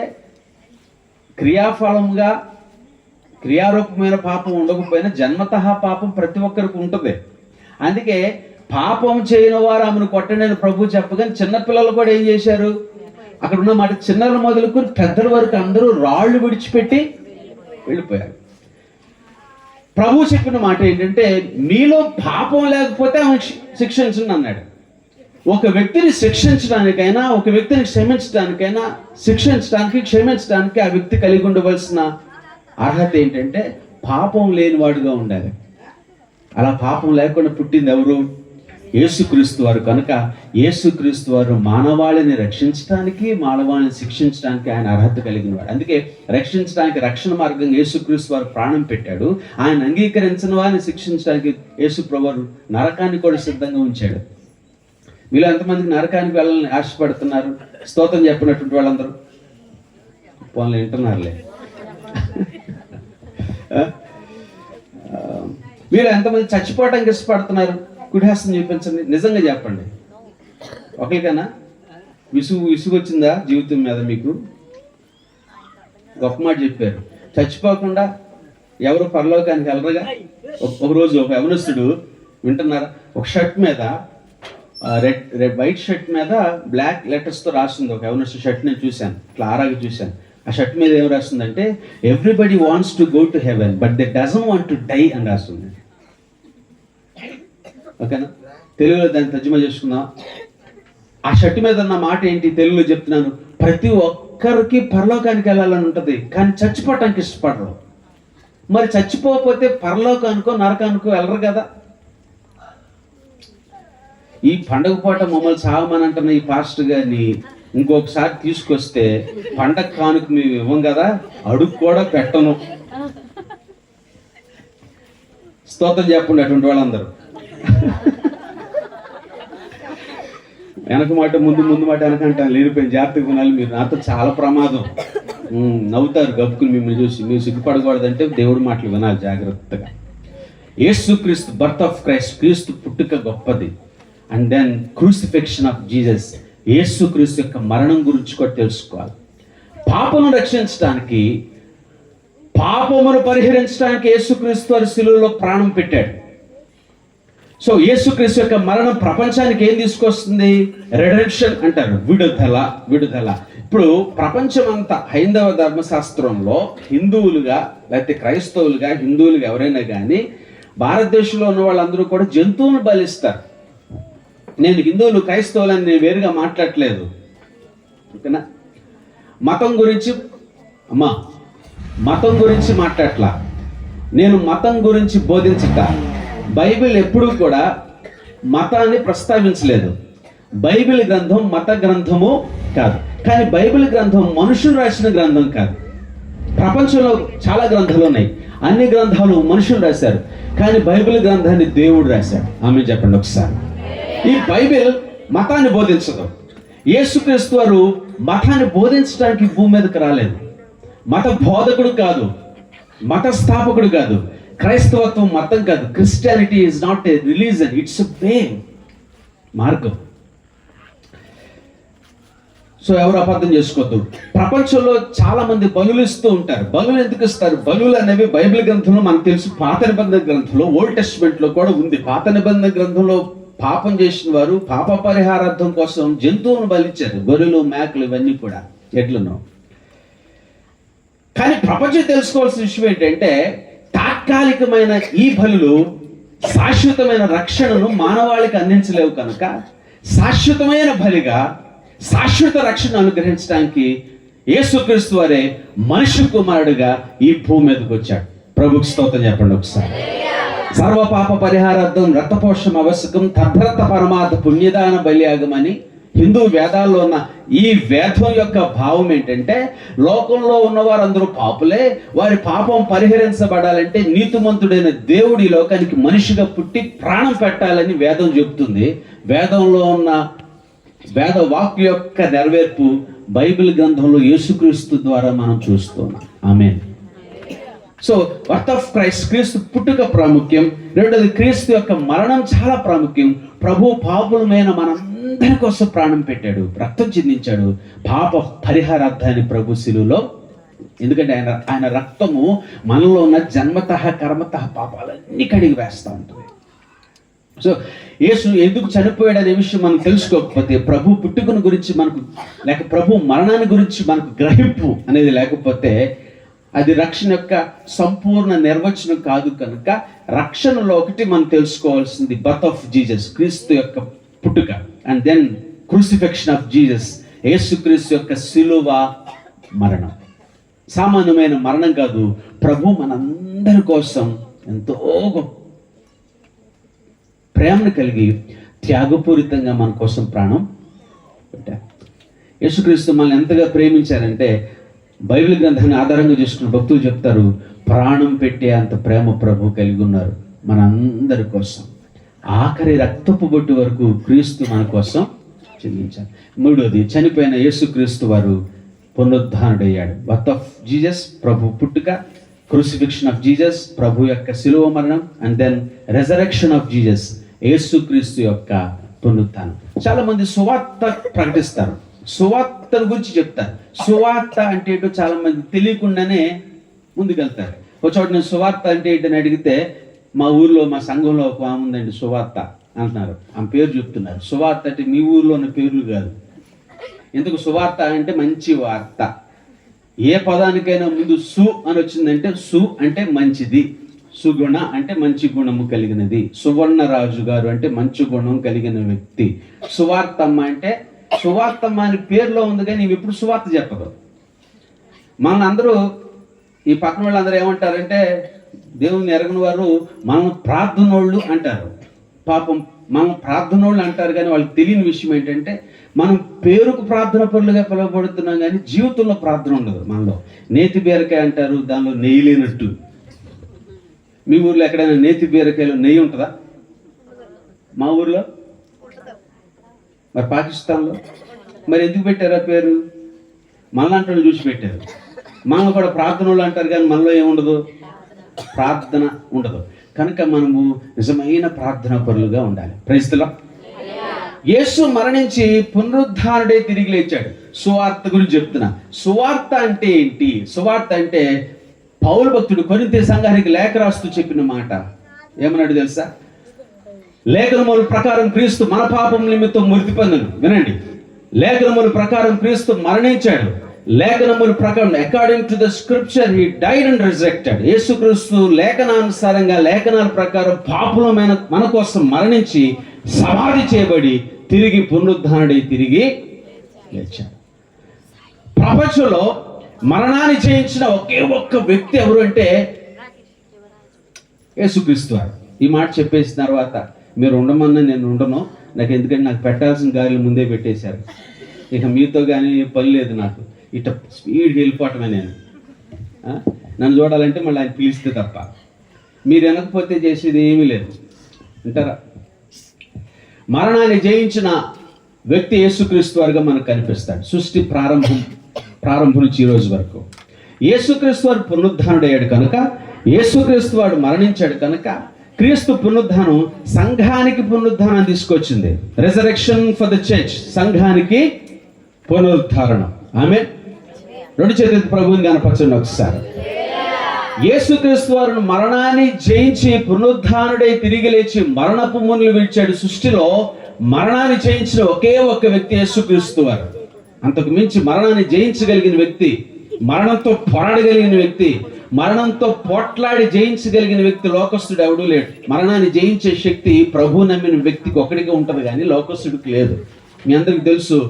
క్రియాఫలంగా క్రియారూపమైన పాపం ఉండకపోయినా జన్మతః పాపం ప్రతి ఒక్కరికి ఉంటుంది. అందుకే పాపం చేయని వారు ఆమెను కొట్టండి ప్రభు చెప్పగానే చిన్నపిల్లలు కూడా ఏం చేశారు? అక్కడ ఉన్న మాట చిన్నలు మొదలుకొని పెద్దల వరకు అందరూ రాళ్ళు విడిచిపెట్టి వెళ్ళిపోయారు. ప్రభు చెప్పిన మాట ఏంటంటే, మీలో పాపం లేకపోతే ఆమె శిక్షించండి అన్నాడు. ఒక వ్యక్తిని శిక్షించడానికైనా, ఒక వ్యక్తిని క్షమించడానికైనా, క్షమించడానికి ఆ వ్యక్తి కలిగి ఉండవలసిన అర్హత ఏంటంటే పాపం లేనివాడుగా ఉండాలి. అలా పాపం లేకుండా పుట్టింది ఎవరు? యేసుక్రీస్తు వారు. కనుక యేసుక్రీస్తు వారు మానవాళిని రక్షించడానికి, మానవాళిని శిక్షించడానికి ఆయన అర్హత కలిగిన వాడు. అందుకే రక్షించడానికి రక్షణ మార్గంగా యేసుక్రీస్తు వారు ప్రాణం పెట్టాడు. ఆయన అంగీకరించిన వారిని శిక్షించడానికి యేసు ప్రభువు నరకాన్ని కూడా సిద్ధంగా ఉంచాడు. మీలో ఎంతమందికి నరకానికి వెళ్ళాలని ఆశపడుతున్నారు? స్తోత్రం చెప్పినటువంటి వాళ్ళందరూ పోన్లు వింటున్నారులే. మీరు ఎంతమంది చచ్చిపోవటానికి ఇష్టపడుతున్నారు? కుడిహాసం చూపించండి, నిజంగా చెప్పండి. ఒకరికైనా విసుగు వచ్చిందా జీవితం మీద? మీకు గొప్ప మాట చెప్పారు. చచ్చిపోకుండా ఎవరు పరలోకానికి వెళ్ళరుగా. ఒకరోజు ఒక యవనస్తుడు, వింటున్నారా, ఒక షర్ట్ మీద రెడ్ వైట్ షర్ట్ మీద బ్లాక్ లెటర్స్తో రాస్తుంది. ఒక యవనస్తుడు షర్ట్ నేను చూశాను, ఇట్లా ఆరాగా చూశాను. ఆ షర్ట్ మీద ఏం రాస్తుందంటే, everybody wants to go to heaven but they doesn't want to die అని రాస్తుంది. ఓకేనా? తెలుగులో దాన్ని తర్జుమా చేసుకుందాం. ఆ షర్ట్ మీద ఉన్న మాట ఏంటి? తెలుగులో చెప్తున్నాను. ప్రతి ఒక్కరికి పరలోకానికి వెళ్ళాలని ఉంటుంది, కానీ చచ్చిపోవటానికి ఇష్టపడరు. మరి చచ్చిపోకపోతే పరలోకానికో నరకానికో వెళ్ళరు కదా. ఈ పండగ పూట మమ్మల్ని సాగమని అంటున్న ఈ పాస్టర్ గారిని ఇంకొకసారి తీసుకొస్తే పండగ కానుక మేము ఇవ్వం కదా, అడుగు కూడా పెట్టను. స్తోత్రం చెప్పండి అటువంటి వాళ్ళందరూ. వెనక మాట ముందు మాట వెనకంటాను, లేనిపోయిన జాగ్రత్తగా కొనాలి. మీరు నాతో చాలా ప్రమాదం. నవ్వుతారు గప్పుకుని మిమ్మల్ని చూసి. మీరు సిగ్గుపడకూడదంటే దేవుడి మాటలు వినాలి జాగ్రత్తగా. యేసుక్రీస్తు, బర్త్ ఆఫ్ క్రైస్ట్, క్రీస్తు పుట్టుక గొప్పది. And then crucifixion of Jesus, యేసుక్రీస్తు యొక్క మరణం గురించి కూడా తెలుసుకోవాలి. పాపను రక్షించడానికి, పాపమును పరిహరించడానికి యేసుక్రీస్తు వారి శిలువలో ప్రాణం పెట్టాడు. సో యేసుక్రీస్తు యొక్క మరణం ప్రపంచానికి ఏం తీసుకొస్తుంది? రెడెంప్షన్ అంటారు, విడుదల. ఇప్పుడు ప్రపంచం అంతా హైందవ ధర్మశాస్త్రంలో హిందువులుగా లేకపోతే క్రైస్తవులుగా, హిందువులుగా ఎవరైనా కానీ భారతదేశంలో ఉన్న వాళ్ళందరూ కూడా జంతువులను బలిస్తారు. నేను హిందువులు క్రైస్తవులని నేను వేరుగా మాట్లాడట్లేదు, ఓకేనా? మతం గురించి మాట్లాడట్లా. నేను మతం గురించి బోధించట. బైబిల్ ఎప్పుడూ కూడా మతాన్ని ప్రస్తావించలేదు. బైబిల్ గ్రంథం మత గ్రంథము కాదు, కానీ బైబిల్ గ్రంథం మనుషులు రాసిన గ్రంథం కాదు. ప్రపంచంలో చాలా గ్రంథాలు ఉన్నాయి, అన్ని గ్రంథాలు మనుషులు రాశారు, కానీ బైబిల్ గ్రంథాన్ని దేవుడు రాశాడు. ఆమె చెప్పండి ఒకసారి. ఈ బైబిల్ మతాన్ని బోధించదు. యేసుక్రీస్తు వారు మతాన్ని బోధించడానికి భూమి మీదకి రాలేదు. మత బోధకుడు కాదు, మత స్థాపకుడు కాదు. క్రైస్తవత్వం మతం కాదు. Christianity is not a religion, it's a way, మార్గం. సో ఎవరు అపార్థం చేసుకోవద్దు. ప్రపంచంలో చాలా మంది బలులు ఇస్తూ ఉంటారు. బలులు ఎందుకు ఇస్తారు? బలులు అనేవి బైబిల్ గ్రంథంలో మనకు తెలుసు, పాత నిబంధన గ్రంథంలో, ఓల్డ్ టెస్ట్మెంట్లో కూడా ఉంది. పాత నిబంధన గ్రంథంలో పాపం చేసిన వారు పాప పరిహారార్థం కోసం జంతువులను బలిచ్చారు, గొర్రెలు మేకలు ఇవన్నీ కూడా, ఎడ్లను. కానీ ప్రపంచం తెలుసుకోవాల్సిన విషయం ఏంటంటే తాత్కాలికమైన ఈ బలులు శాశ్వతమైన రక్షణను మానవాళికి అందించలేవు కనుక శాశ్వతమైన బలిగా శాశ్వత రక్షణ అనుగ్రహించడానికి యేసుక్రీస్తు వారే మనుష్య కుమారుడుగా ఈ భూమి మీదకి వచ్చాడు. ప్రభుకి స్తోత్రం చెప్పండి ఒకసారి. సర్వ పాప పరిహారార్థం రక్తపోషం ఆవశ్యకం, తద్రత పరమార్థ పుణ్యదాన బలియాగమని హిందూ వేదాల్లో ఉన్న ఈ వేదం యొక్క భావం ఏంటంటే లోకంలో ఉన్నవారందరూ పాపులే, వారి పాపం పరిహరించబడాలంటే నీతిమంతుడైన దేవుడి లోకానికి మనిషిగా పుట్టి ప్రాణం పెట్టాలని వేదం చెబుతుంది. వేదంలో ఉన్న వేద వాక్కు యొక్క నెరవేర్పు బైబిల్ గ్రంథంలో యేసుక్రీస్తు ద్వారా మనం చూస్తున్నాం. ఆమేన్. సో బర్త్ ఆఫ్ క్రైస్ట్, క్రీస్తు పుట్టుక ప్రాముఖ్యం. రెండోది క్రీస్తు యొక్క మరణం చాలా ప్రాముఖ్యం. ప్రభు పాపులమైన మనందరి కోసం ప్రాణం పెట్టాడు, రక్తం చిందించాడు పాప పరిహారార్థాన్ని ప్రభు శిలువలో. ఎందుకంటే ఆయన రక్తము మనలో ఉన్న జన్మతః కర్మతః పాపాలన్నీ కడిగి వేస్తూ ఉంటుంది. సో యేసు ఎందుకు చనిపోయాడు అనే విషయం మనం తెలుసుకోకపోతే, ప్రభు పుట్టుకను గురించి మనకు లేక ప్రభు మరణాన్ని గురించి మనకు గ్రహింపు అనేది లేకపోతే అది రక్షణ యొక్క సంపూర్ణ నిర్వచనం కాదు. కనుక రక్షణలో ఒకటి మనం తెలుసుకోవాల్సింది బర్త్ ఆఫ్ జీసస్, క్రీస్తు యొక్క పుట్టుక, and then crucifixion of Jesus, యేసుక్రీస్తు యొక్క శిలువ మరణం. సామాన్యమైన మరణం కాదు, ప్రభు మనందరి కోసం ఎంతో ప్రేమను కలిగి త్యాగపూరితంగా మన కోసం ప్రాణం పెట్టారు. యేసుక్రీస్తు మనల్ని ఎంతగా ప్రేమించారంటే బైబిల్ గ్రంథాన్ని ఆధారంగా చేసుకున్న భక్తులు చెప్తారు, ప్రాణం పెట్టే అంత ప్రేమ ప్రభు కలిగి ఉన్నారు మనందరి కోసం. ఆఖరి రక్తపు బొట్టు వరకు క్రీస్తు మన కోసం చెల్లించారు. మూడోది, చనిపోయిన యేసుక్రీస్తు వారు పునరుద్ధానుడయ్యాడు. బర్త్ ఆఫ్ జీసస్, ప్రభు పుట్టుక, క్రూసిఫిక్షన్ ఆఫ్ జీసస్, ప్రభు యొక్క శిలువ మరణం, and then resurrection of Jesus, యేసుక్రీస్తు యొక్క పునరుత్థానం. చాలా మంది సువార్త ప్రకటిస్తారు, సువార్తల గురించి చెప్తారు. సువార్త అంటే ఏంటో చాలా మంది తెలియకుండానే ముందుకెళ్తారు. ఒక చోట నేను సువార్త అంటే ఏంటని అడిగితే, మా ఊర్లో మా సంఘంలో ఒక ఆమె ఉందండి సువార్త అంటున్నారు, ఆమె పేరు చెప్తున్నారు. సువార్త అంటే మీ ఊర్లో ఉన్న పేర్లు కాదు. ఎందుకు సువార్త అంటే మంచి వార్త. ఏ పదానికైనా ముందు సు అని వచ్చిందంటే సు అంటే మంచిది, సుగుణ అంటే మంచి గుణము కలిగినది, సువర్ణరాజు గారు అంటే మంచి గుణం కలిగిన వ్యక్తి. సువార్తమ్మ అంటే సువార్తమ్మ అని పేరులో ఉంది కానీ నీవు ఎప్పుడు సువార్త చెప్పదు. మన అందరూ ఈ పక్కన వాళ్ళందరూ ఏమంటారంటే దేవుని ఎరగని వారు మనం ప్రార్థనోళ్ళు అంటారు. పాపం మనం ప్రార్థనోళ్ళు అంటారు కానీ వాళ్ళకి తెలియని విషయం ఏంటంటే మనం పేరుకు ప్రార్థన పరులుగా పిలువబడుతున్నాం కానీ జీవితంలో ప్రార్థన ఉండదు మనలో. నేతి బీరకాయ అంటారు, దానిలో నెయ్యి లేనట్టు. మీ ఊర్లో ఎక్కడైనా నేతి బీరకాయలో నెయ్యి ఉంటుందా? మా ఊర్లో, మరి పాకిస్తాన్లో, మరి ఎందుకు పెట్టారు ఆ పేరు? మనలాంటి చూసి పెట్టారు. మనలో కూడా ప్రార్థనలు అంటారు కానీ మనలో ఏముండదు, ప్రార్థన ఉండదు. కనుక మనము నిజమైన ప్రార్థనా పరులుగా ఉండాలి. Praise the lord. యేసు మరణించి పునరుద్ధానుడే తిరిగి లేచాడు. సువార్త గురించి చెప్తున్నా. సువార్త అంటే ఏంటి? సువార్త అంటే పౌలు భక్తుడు కొరింథీ సంఘానికి లేఖ రాస్తూ చెప్పిన మాట ఏమన్నాడు తెలుసా? లేఖనముల ప్రకారం క్రీస్తు మన పాపం నిమిత్తం మృతి పొందెను. వినండి, లేఖనముల ప్రకారం క్రీస్తు మరణించాడు. లేఖనముల ప్రకారం according to the scripture he died and resurrected. యేసుక్రీస్తు లేఖనానుసారంగా లేఖనాల ప్రకారం పాపులమైన మన కోసం మరణించి సమాధి చేయబడి తిరిగి పునరుద్ధానుడై తిరిగి లేచాడు. ప్రపంచంలో మరణాన్ని జయించిన ఒకే ఒక్క వ్యక్తి ఎవరు అంటే యేసుక్రీస్తు వారు. ఈ మాట చెప్పేసిన తర్వాత మీరు ఉండమన్నా నేను ఉండను, నాకు ఎందుకంటే నాకు పెట్టాల్సిన గాలిని ముందే పెట్టేశారు. ఇక మీతో కానీ పని లేదు నాకు, ఇట స్పీడ్కి వెళ్ళిపోవటమే. నేను నన్ను చూడాలంటే మళ్ళీ ఆయన పిలిస్తే తప్ప మీరు వెనకపోతే చేసేది ఏమీ లేదు అంటారా? మరణాన్ని జయించిన వ్యక్తి యేసుక్రీస్తు వారుగా మనకు కనిపిస్తాడు. సృష్టి ప్రారంభం నుంచి ఈ రోజు వరకు యేసుక్రీస్తు వారు పునరుద్ధానుడయ్యాడు కనుక, యేసుక్రీస్తు వాడు మరణించాడు కనుక క్రీస్తు పునరుద్ధానం సంఘానికి పునరుద్ధానం తీసుకొచ్చింది. రెజరెక్షన్ ఫర్ ద చర్చ్, సంఘానికి పునరుద్ధారణం. ఆమేన్. రెండు చేతులతో ప్రభువుని కనపరచండి ఒకసారి. యేసుక్రీస్తు వారు మరణాన్ని జయించి పునరుద్ధానుడై తిరిగి లేచి మరణపు మునులు విడిచాడు. సృష్టిలో మరణాన్ని జయించిన ఒకే ఒక్క వ్యక్తి యేసుక్రీస్తు వారు. అంతకు మించి మరణాన్ని జయించగలిగిన వ్యక్తి, మరణంతో పోరాడగలిగిన వ్యక్తి, మరణంతో పోట్లాడి జయించగలిగిన వ్యక్తి లోకస్తుడు ఎవడూ లేడు. మరణాన్ని జయించే శక్తి ప్రభు నమ్మిన వ్యక్తికి ఒకటిగా ఉంటుంది, కానీ లోకస్తుడికి లేదు. మీ అందరికి తెలుసు,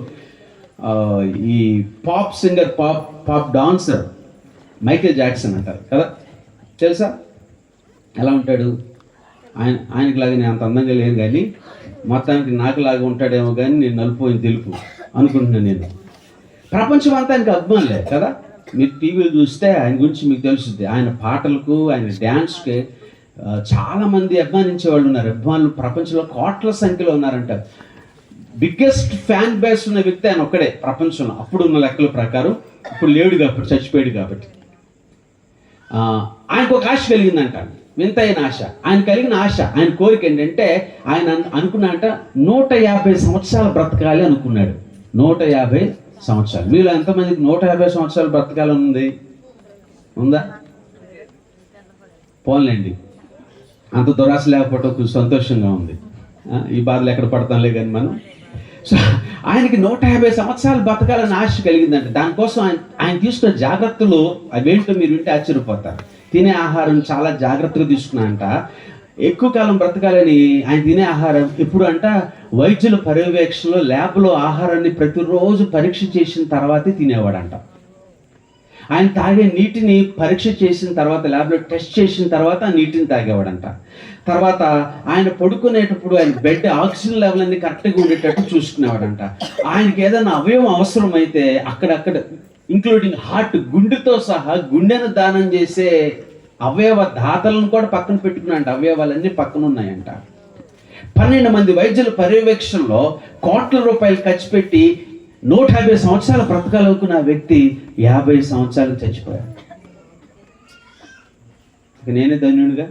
ఈ pop singer, pop dancer Michael Jackson అంటారు కదా, తెలుసా? ఎలా ఉంటాడు? ఆయనకి లాగా నేను అంత అందంగా లేను, కానీ మొత్తానికి నాకులాగా ఉంటాడేమో, కానీ నేను నలుపోయిన తెలుపు అనుకుంటున్నాను. నేను ప్రపంచం అంతా ఆయనకు అభిమానులే కదా. మీరు టీవీలు చూస్తే ఆయన గురించి మీకు తెలుస్తుంది. ఆయన పాటలకు, ఆయన డ్యాన్స్కి చాలామంది అభిమానించే వాళ్ళు ఉన్నారు. అభిమానులు ప్రపంచంలో కోట్ల సంఖ్యలో ఉన్నారంట. బిగ్గెస్ట్ ఫ్యాన్ బేస్ ఉన్న వ్యక్తి ఆయన ఒక్కడే ప్రపంచంలో, అప్పుడు ఉన్న లెక్కల ప్రకారం. ఇప్పుడు లేడు కాబట్టి, చచ్చిపోయాడు కాబట్టి. ఆయనకు ఒక ఆశ కలిగిందంట, వింతైన ఆశ. ఆయన కలిగిన ఆశ, ఆయన కోరిక ఏంటంటే, ఆయన అనుకున్నాడంట 150 సంవత్సరాలు బ్రతకాలి అనుకున్నాడు. 150 సంవత్సరాలు. మీలో ఎంతమందికి 150 సంవత్సరాలు బ్రతకాలని ఉంది? ఉందా? పోన్లేండి, అంత దురాశ లేకపోవటం కొంచెం సంతోషంగా ఉంది. ఈ బాధలు ఎక్కడ పడతాంలే కానీ మనం. సో ఆయనకి 150 సంవత్సరాలు బతకాలని ఆశ కలిగిందంట. దానికోసం ఆయన తీసుకున్న జాగ్రత్తలు అవేంటో మీరు వింటే ఆశ్చర్యపోతారు. తినే ఆహారం చాలా జాగ్రత్తగా తీసుకున్నాడంట. ఎక్కువ కాలం బ్రతకాలని ఆయన తినే ఆహారం ఎప్పుడు అంట, వైద్యుల పర్యవేక్షణలో ల్యాబ్లో ఆహారాన్ని ప్రతిరోజు పరీక్ష చేసిన తర్వాతే తినేవాడంట. ఆయన తాగే నీటిని పరీక్ష చేసిన తర్వాత, ల్యాబ్లో టెస్ట్ చేసిన తర్వాత ఆ నీటిని తాగేవాడంట. తర్వాత ఆయన పడుకునేటప్పుడు ఆయన బెడ్ ఆక్సిజన్ లెవెల్ అన్ని కరెక్ట్గా ఉండేటట్టు చూసుకునేవాడంట. ఆయనకి ఏదైనా అవయవం అవసరమైతే అక్కడక్కడ, ఇంక్లూడింగ్ హార్ట్, గుండెతో సహా గుండెను దానం చేసే అవయవ దాతలను కూడా పక్కన పెట్టుకున్నాయంట. అవయవాలన్నీ పక్కన ఉన్నాయంట. 12 మంది వైద్యుల పర్యవేక్షణలో కోట్ల రూపాయలు ఖర్చు పెట్టి 150 సంవత్సరాలు బ్రతకాలనుకున్న వ్యక్తి 50 సంవత్సరాలు చచ్చిపోయాడు. ఇక నేనే ధన్యుడిగా,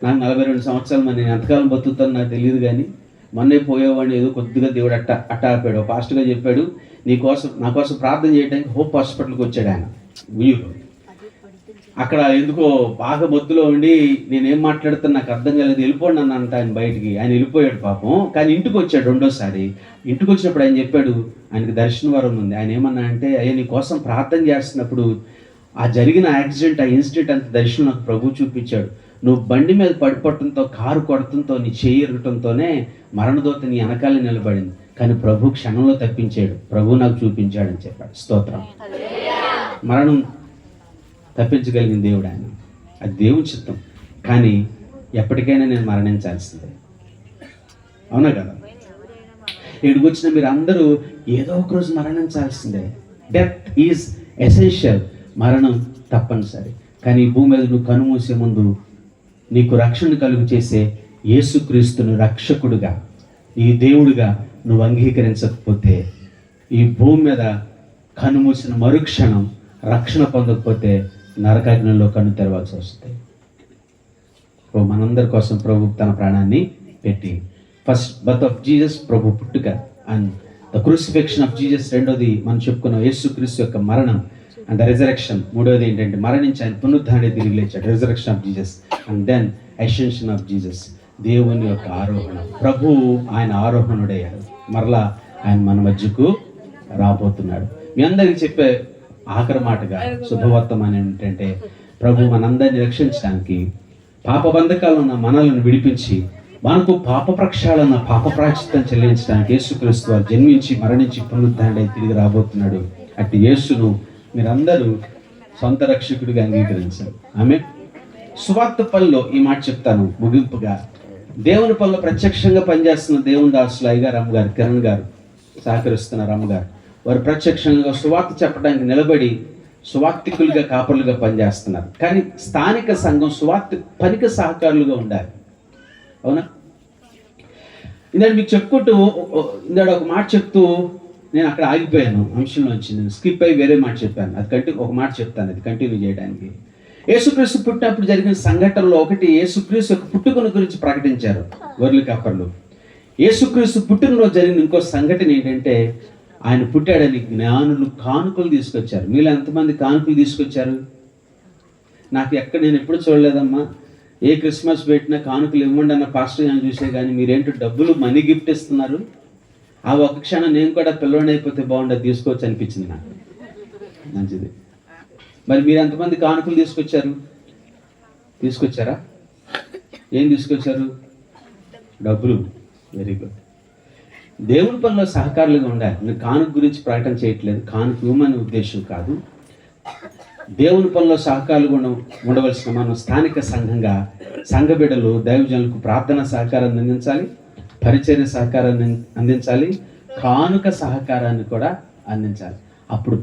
నాకు 42 సంవత్సరాలు, మరి నేను ఎంతకాలం బతుకుతాను నాకు తెలియదు, కానీ మొన్నే పోయేవాడిని ఏదో కొద్దిగా దేవుడు అట్ట ఆపాడు. పాస్టర్గా చెప్పాడు, నా కోసం ప్రార్థన చేయడానికి హోప్ హాస్పిటల్కి వచ్చాడు ఆయన ఉయ్యూరు. అక్కడ ఎందుకో బాగా మొద్దులో ఉండి నేనేం మాట్లాడుతున్నా నాకు అర్థం కాలేదు, వెళ్ళిపోండి అన్న అంట ఆయన బయటికి. ఆయన వెళ్ళిపోయాడు పాపం. కానీ ఇంటికి వచ్చాడు రెండోసారి. ఇంటికి వచ్చినప్పుడు ఆయన చెప్పాడు, ఆయనకి దర్శన వరం ఉంది. ఆయన ఏమన్నా అంటే, అయ్యా నీ కోసం ప్రార్థన చేస్తున్నప్పుడు ఆ జరిగిన యాక్సిడెంట్, ఆ ఇన్సిడెంట్ అంత దర్శనం నాకు ప్రభు చూపించాడు. నువ్వు బండి మీద పడిపోవటంతో, కారు కొడటంతో, నీ చేయి ఎరగటంతోనే మరణదోత నీ వెనకాలే నిలబడింది, కానీ ప్రభు క్షణంలో తప్పించాడు. ప్రభు నాకు చూపించాడని చెప్పాడు. స్తోత్రం. మరణం తప్పించగలిగిన దేవుడు ఆయన. అది దేవుని చిత్తం. కానీ ఎప్పటికైనా నేను మరణించాల్సిందే, అవునా కదా? ఇక్కడికి వచ్చిన మీరు అందరూ ఏదో ఒక రోజు మరణించాల్సిందే. Death is essential. మరణం తప్పనిసరి. కానీ ఈ భూమి మీద నువ్వు కనుమూసే ముందు నీకు రక్షణ కలుగు చేసే యేసుక్రీస్తును రక్షకుడుగా, ఈ దేవుడుగా నువ్వు అంగీకరించకపోతే, ఈ భూమి మీద కనుమూసిన మరుక్షణం రక్షణ పొందకపోతే నరకాగ్నిలో కన్ను తెరవాల్సి వస్తుంది. మనందరి కోసం ప్రభు తన ప్రాణాన్ని పెట్టి, ఫస్ట్ బర్త్ ఆఫ్ జీసస్, ప్రభు పుట్టుక, and the crucifixion of Jesus, రెండోది మనం చెప్పుకున్న యేసుక్రీస్తు యొక్క మరణం, అండ్ ద రిజరెక్షన్, మూడోది ఏంటంటే మరణించి ఆయన పునరుద్ధాన్ని తిరిగి లేచాడు, resurrection of Jesus, and then ascension of Jesus, దేవుని యొక్క ఆరోహణం. ప్రభు ఆయన ఆరోహణుడయ్యాడు, మరలా ఆయన మన మధ్యకు రాబోతున్నాడు. మీ అందరికీ చెప్పే ఆఖరి మాటగా శుభవర్తమానం ఏంటంటే, ప్రభు మనందరినీ రక్షించడానికి, పాప బంధకాలను ఉన్న మనలను విడిపించి, మనకు పాప ప్రక్షాళన, పాప ప్రాయశ్చిత్తం చెల్లించడానికి యేసుక్రీస్తు వారు జన్మించి మరణించి పునరుద్ధానుడై తిరిగి రాబోతున్నాడు. అట్టి యేసును మీరందరూ సొంత రక్షకుడిగా అంగీకరించారు. ఆమె సువార్త పనిలో ఈ మాట చెప్తాను ముగింపుగా. దేవుని పనిలో ప్రత్యక్షంగా పనిచేస్తున్న దేవుని దాసులు అయ్యగారు, అమ్మగారు, కిరణ్ గారు సహకరిస్తున్నారు. అమ్మగారు వారు ప్రత్యక్షంగా సువార్త చెప్పడానికి నిలబడి సువార్తికులుగా, కాపరులుగా పనిచేస్తున్నారు. కానీ స్థానిక సంఘం సువార్త పనికి సహకారులుగా ఉండాలి, అవునా? ఇందాక మీకు చెప్పుకుంటూ, ఇందాక ఒక మాట చెప్తూ నేను అక్కడ ఆగిపోయాను, అంశంలోంచి నేను స్కిప్ అయ్యి వేరే మాట చెప్పాను. అది ఒక మాట చెప్తాను, అది కంటిన్యూ చేయడానికి. యేసుక్రీస్తు పుట్టినప్పుడు జరిగిన సంఘటనలో ఒకటి, యేసుక్రీస్తు యొక్క పుట్టుకను గురించి ప్రకటించారు గొర్రెల కాపర్లు. యేసుక్రీస్తు పుట్టినరోజు జరిగిన ఇంకో సంఘటన ఏంటంటే, ఆయన పుట్టాడని జ్ఞానులు కానుకలు తీసుకొచ్చారు. మీలో ఎంతమంది కానుకలు తీసుకొచ్చారు? నాకు నేను ఎప్పుడు చూడలేదమ్మా, ఏ క్రిస్మస్ పెట్టినా కానుకలు ఇవ్వండి అన్న పాస్టర్ గారిని చూసే కానీ మీరేంటో డబ్బులు మనీ గిఫ్ట్ ఇస్తున్నారు. ఆ ఒక్క క్షణం నేను కూడా పిల్లవాడిని అయిపోతే బాగుండదు, తీసుకోవచ్చు అనిపించింది నాకు. మంచిది. మరి మీరు ఎంతమంది కానుకలు తీసుకొచ్చారా? ఏం తీసుకొచ్చారు? డబ్బులు. Very good. దేవుని పనిలో సహకారులుగా ఉండాలి. నేను కానుక గురించి ప్రకటన చేయట్లేదు, కానుక ఇవ్వమని ఉద్దేశం కాదు. దేవుని పనిలో సహకారులుగా ఉండవలసిన మనం స్థానిక సంఘంగా సంఘ బిడ్డలు దైవజనులకు ప్రార్థన సహకారాన్ని అందించాలి, పరిచర్య సహకారాన్ని అందించాలి, కానుక సహకారాన్ని కూడా అందించాలి. అప్పుడు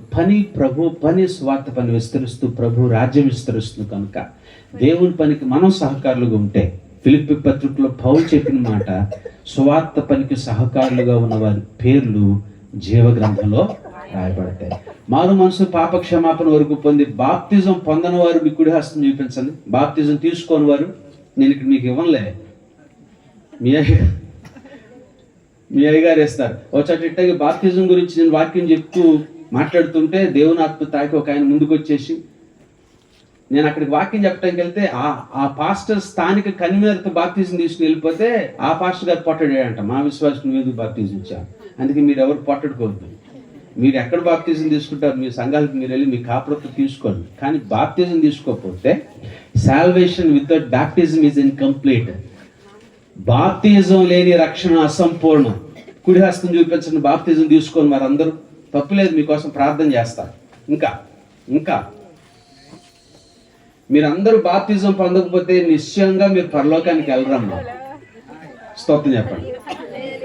ప్రభు పని స్వార్థ పని విస్తరిస్తూ ప్రభు రాజ్యం విస్తరిస్తుంది. కనుక దేవుని పనికి మనం సహకారులుగా ఉంటే, ఫిలిప్పీ పత్రికలో పౌలు చెప్పిన మాట, స్వార్థ పనికి సహకారులుగా ఉన్న వారి పేర్లు జీవగ్రంథంలో రాయబడతాయి. మారు మనసు పాప క్షమాపణ వరకు పొంది బాప్తిజం పొందని వారు మీ కుడి హస్తం చూపించండి. బాప్తిజం తీసుకోని వారు నేను ఇక్కడ మీకు ఇవ్వనులే, మీ అయ్యగారు వేస్తారు. వచ్చేటట్టుగా బాప్తిజం గురించి నేను వాక్యం చెప్తూ మాట్లాడుతుంటే దేవుని ఆత్మ తాకి ఒక ఆయన ముందుకు వచ్చేసి, నేను అక్కడికి వాక్యం చెప్పడానికి వెళ్తే ఆ పాస్టర్ స్థానిక కన్వీనర్తో బాప్తిజం తీసుకుని వెళ్ళిపోతే ఆ పాస్టర్ గారు పొట్టడాడంట, మా విశ్వాసం మీద బాప్తిజం ఇచ్చాను. అందుకే మీరు ఎవరు పొట్టడుకోవద్దు. మీరు ఎక్కడ బాప్తిజం తీసుకుంటారు, మీ సంఘాలకు మీరు వెళ్ళి మీ కాపురతో తీసుకోండి. కానీ బాప్తిజం తీసుకోకపోతే salvation without baptism is incomplete. బాప్తిజం లేని రక్షణ అసంపూర్ణం. కుడి హస్తం చూపించిన బాప్తిజం తీసుకొని వారందరూ తప్పులేదు, మీకోసం ప్రార్థన చేస్తారు. ఇంకా మీరందరూ బాప్తిజం పొందకపోతే నిశ్చయంగా మీరు పరలోకానికి వెళ్ళరమ్మా. స్తోత్రం చెప్పండి.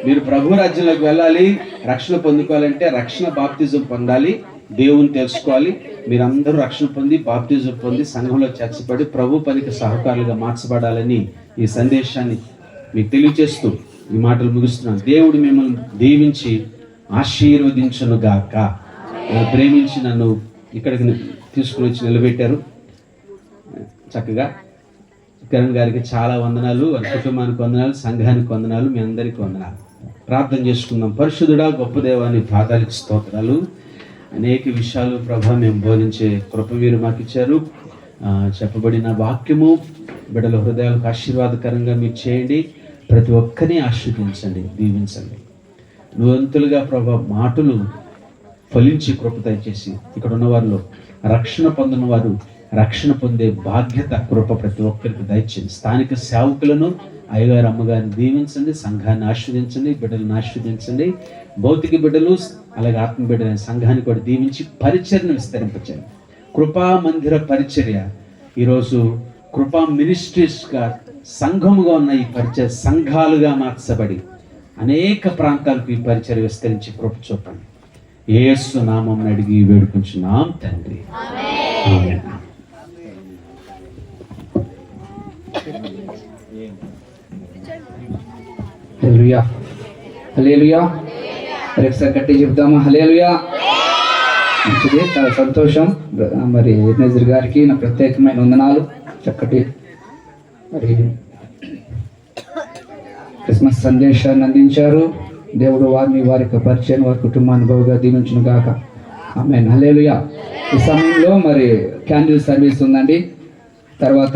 మీరు ప్రభు రాజ్యంలోకి వెళ్ళాలి, రక్షణ పొందుకోవాలంటే రక్షణ బాప్తిజం పొందాలి, దేవుని తెలుసుకోవాలి. మీరందరూ రక్షణ పొంది బాప్తిజం పొంది సంఘంలో చేర్చబడి ప్రభు పనికి సహకారులుగా మార్చబడాలని ఈ సందేశాన్ని మీకు తెలియచేస్తూ ఈ మాటలు ముగిస్తున్నాను. దేవుడు మిమ్మల్ని దీవించి ఆశీర్వదించును గాక. ప్రేమించి నన్ను ఇక్కడికి తీసుకుని వచ్చి నిలబెట్టారు. చక్కగా కిరణ్ గారికి చాలా వందనాలు, వారి కుటుంబానికి వందనాలు, సంఘానికి వందనాలు, మీ అందరికీ వందనాలు. ప్రార్థన చేసుకుందాం. పరిశుద్ధుడా గొప్ప దేవాన్ని పాదాలకు స్తోత్రాలు. అనేక విషయాలు ప్రభా మేము బోధించే కృప మీరు మాకు ఇచ్చారు. చెప్పబడిన వాక్యము బిడ్డల హృదయాలకు ఆశీర్వాదకరంగా మీరు చేయండి. ప్రతి ఒక్కరిని ఆశీర్వదించండి, దీవించండి. నువ్వంతులుగా ప్రభా మాటలు ఫలించి కృప దయచేసి ఇక్కడ ఉన్న వారిలో రక్షణ పొందిన వారు రక్షణ పొందే బాధ్యత కృప ప్రతి ఒక్కరికి దయచేయండి. స్థానిక సేవకులను అయ్యగారు అమ్మగారిని దీవించండి, సంఘాన్ని ఆస్వాదించండి, బిడ్డలను ఆస్వాదించండి. భౌతిక బిడ్డలు అలాగే ఆత్మ బిడ్డలైన సంఘాన్ని కూడా దీవించి పరిచర్యను విస్తరింపచేయండి. కృపా మందిర పరిచర్య ఈరోజు కృపా మినిస్ట్రీస్గా సంఘముగా ఉన్న ఈ పరిచయ సంఘాలుగా మార్చబడి అనేక ప్రాంతాలకు ఈ పరిచర్య విస్తరించి కృప చూపండి. యేసు నామం అడిగి వేడుకుంటున్నాం తండ్రి. ఆమేన్. హల్లెలూయా, హల్లెలూయా. ఒకసారి గట్టి చెప్దామా? హల్లెలూయా. మంచిది, చాలా సంతోషం. మరి ఎబ్నేజర్ గారికి నా ప్రత్యేకమైన వందనాలు. చక్కటి మరి క్రిస్మస్ సందేశాన్ని అందించారు. దేవుడు వారిని వారి యొక్క పరిచయం వారి కుటుంబాన్ని బహుగా దీవించును గాక. ఆమేన్. హల్లెలూయా. ఈ సమయంలో మరి క్యాండిల్ సర్వీస్ ఉందండి. తర్వాత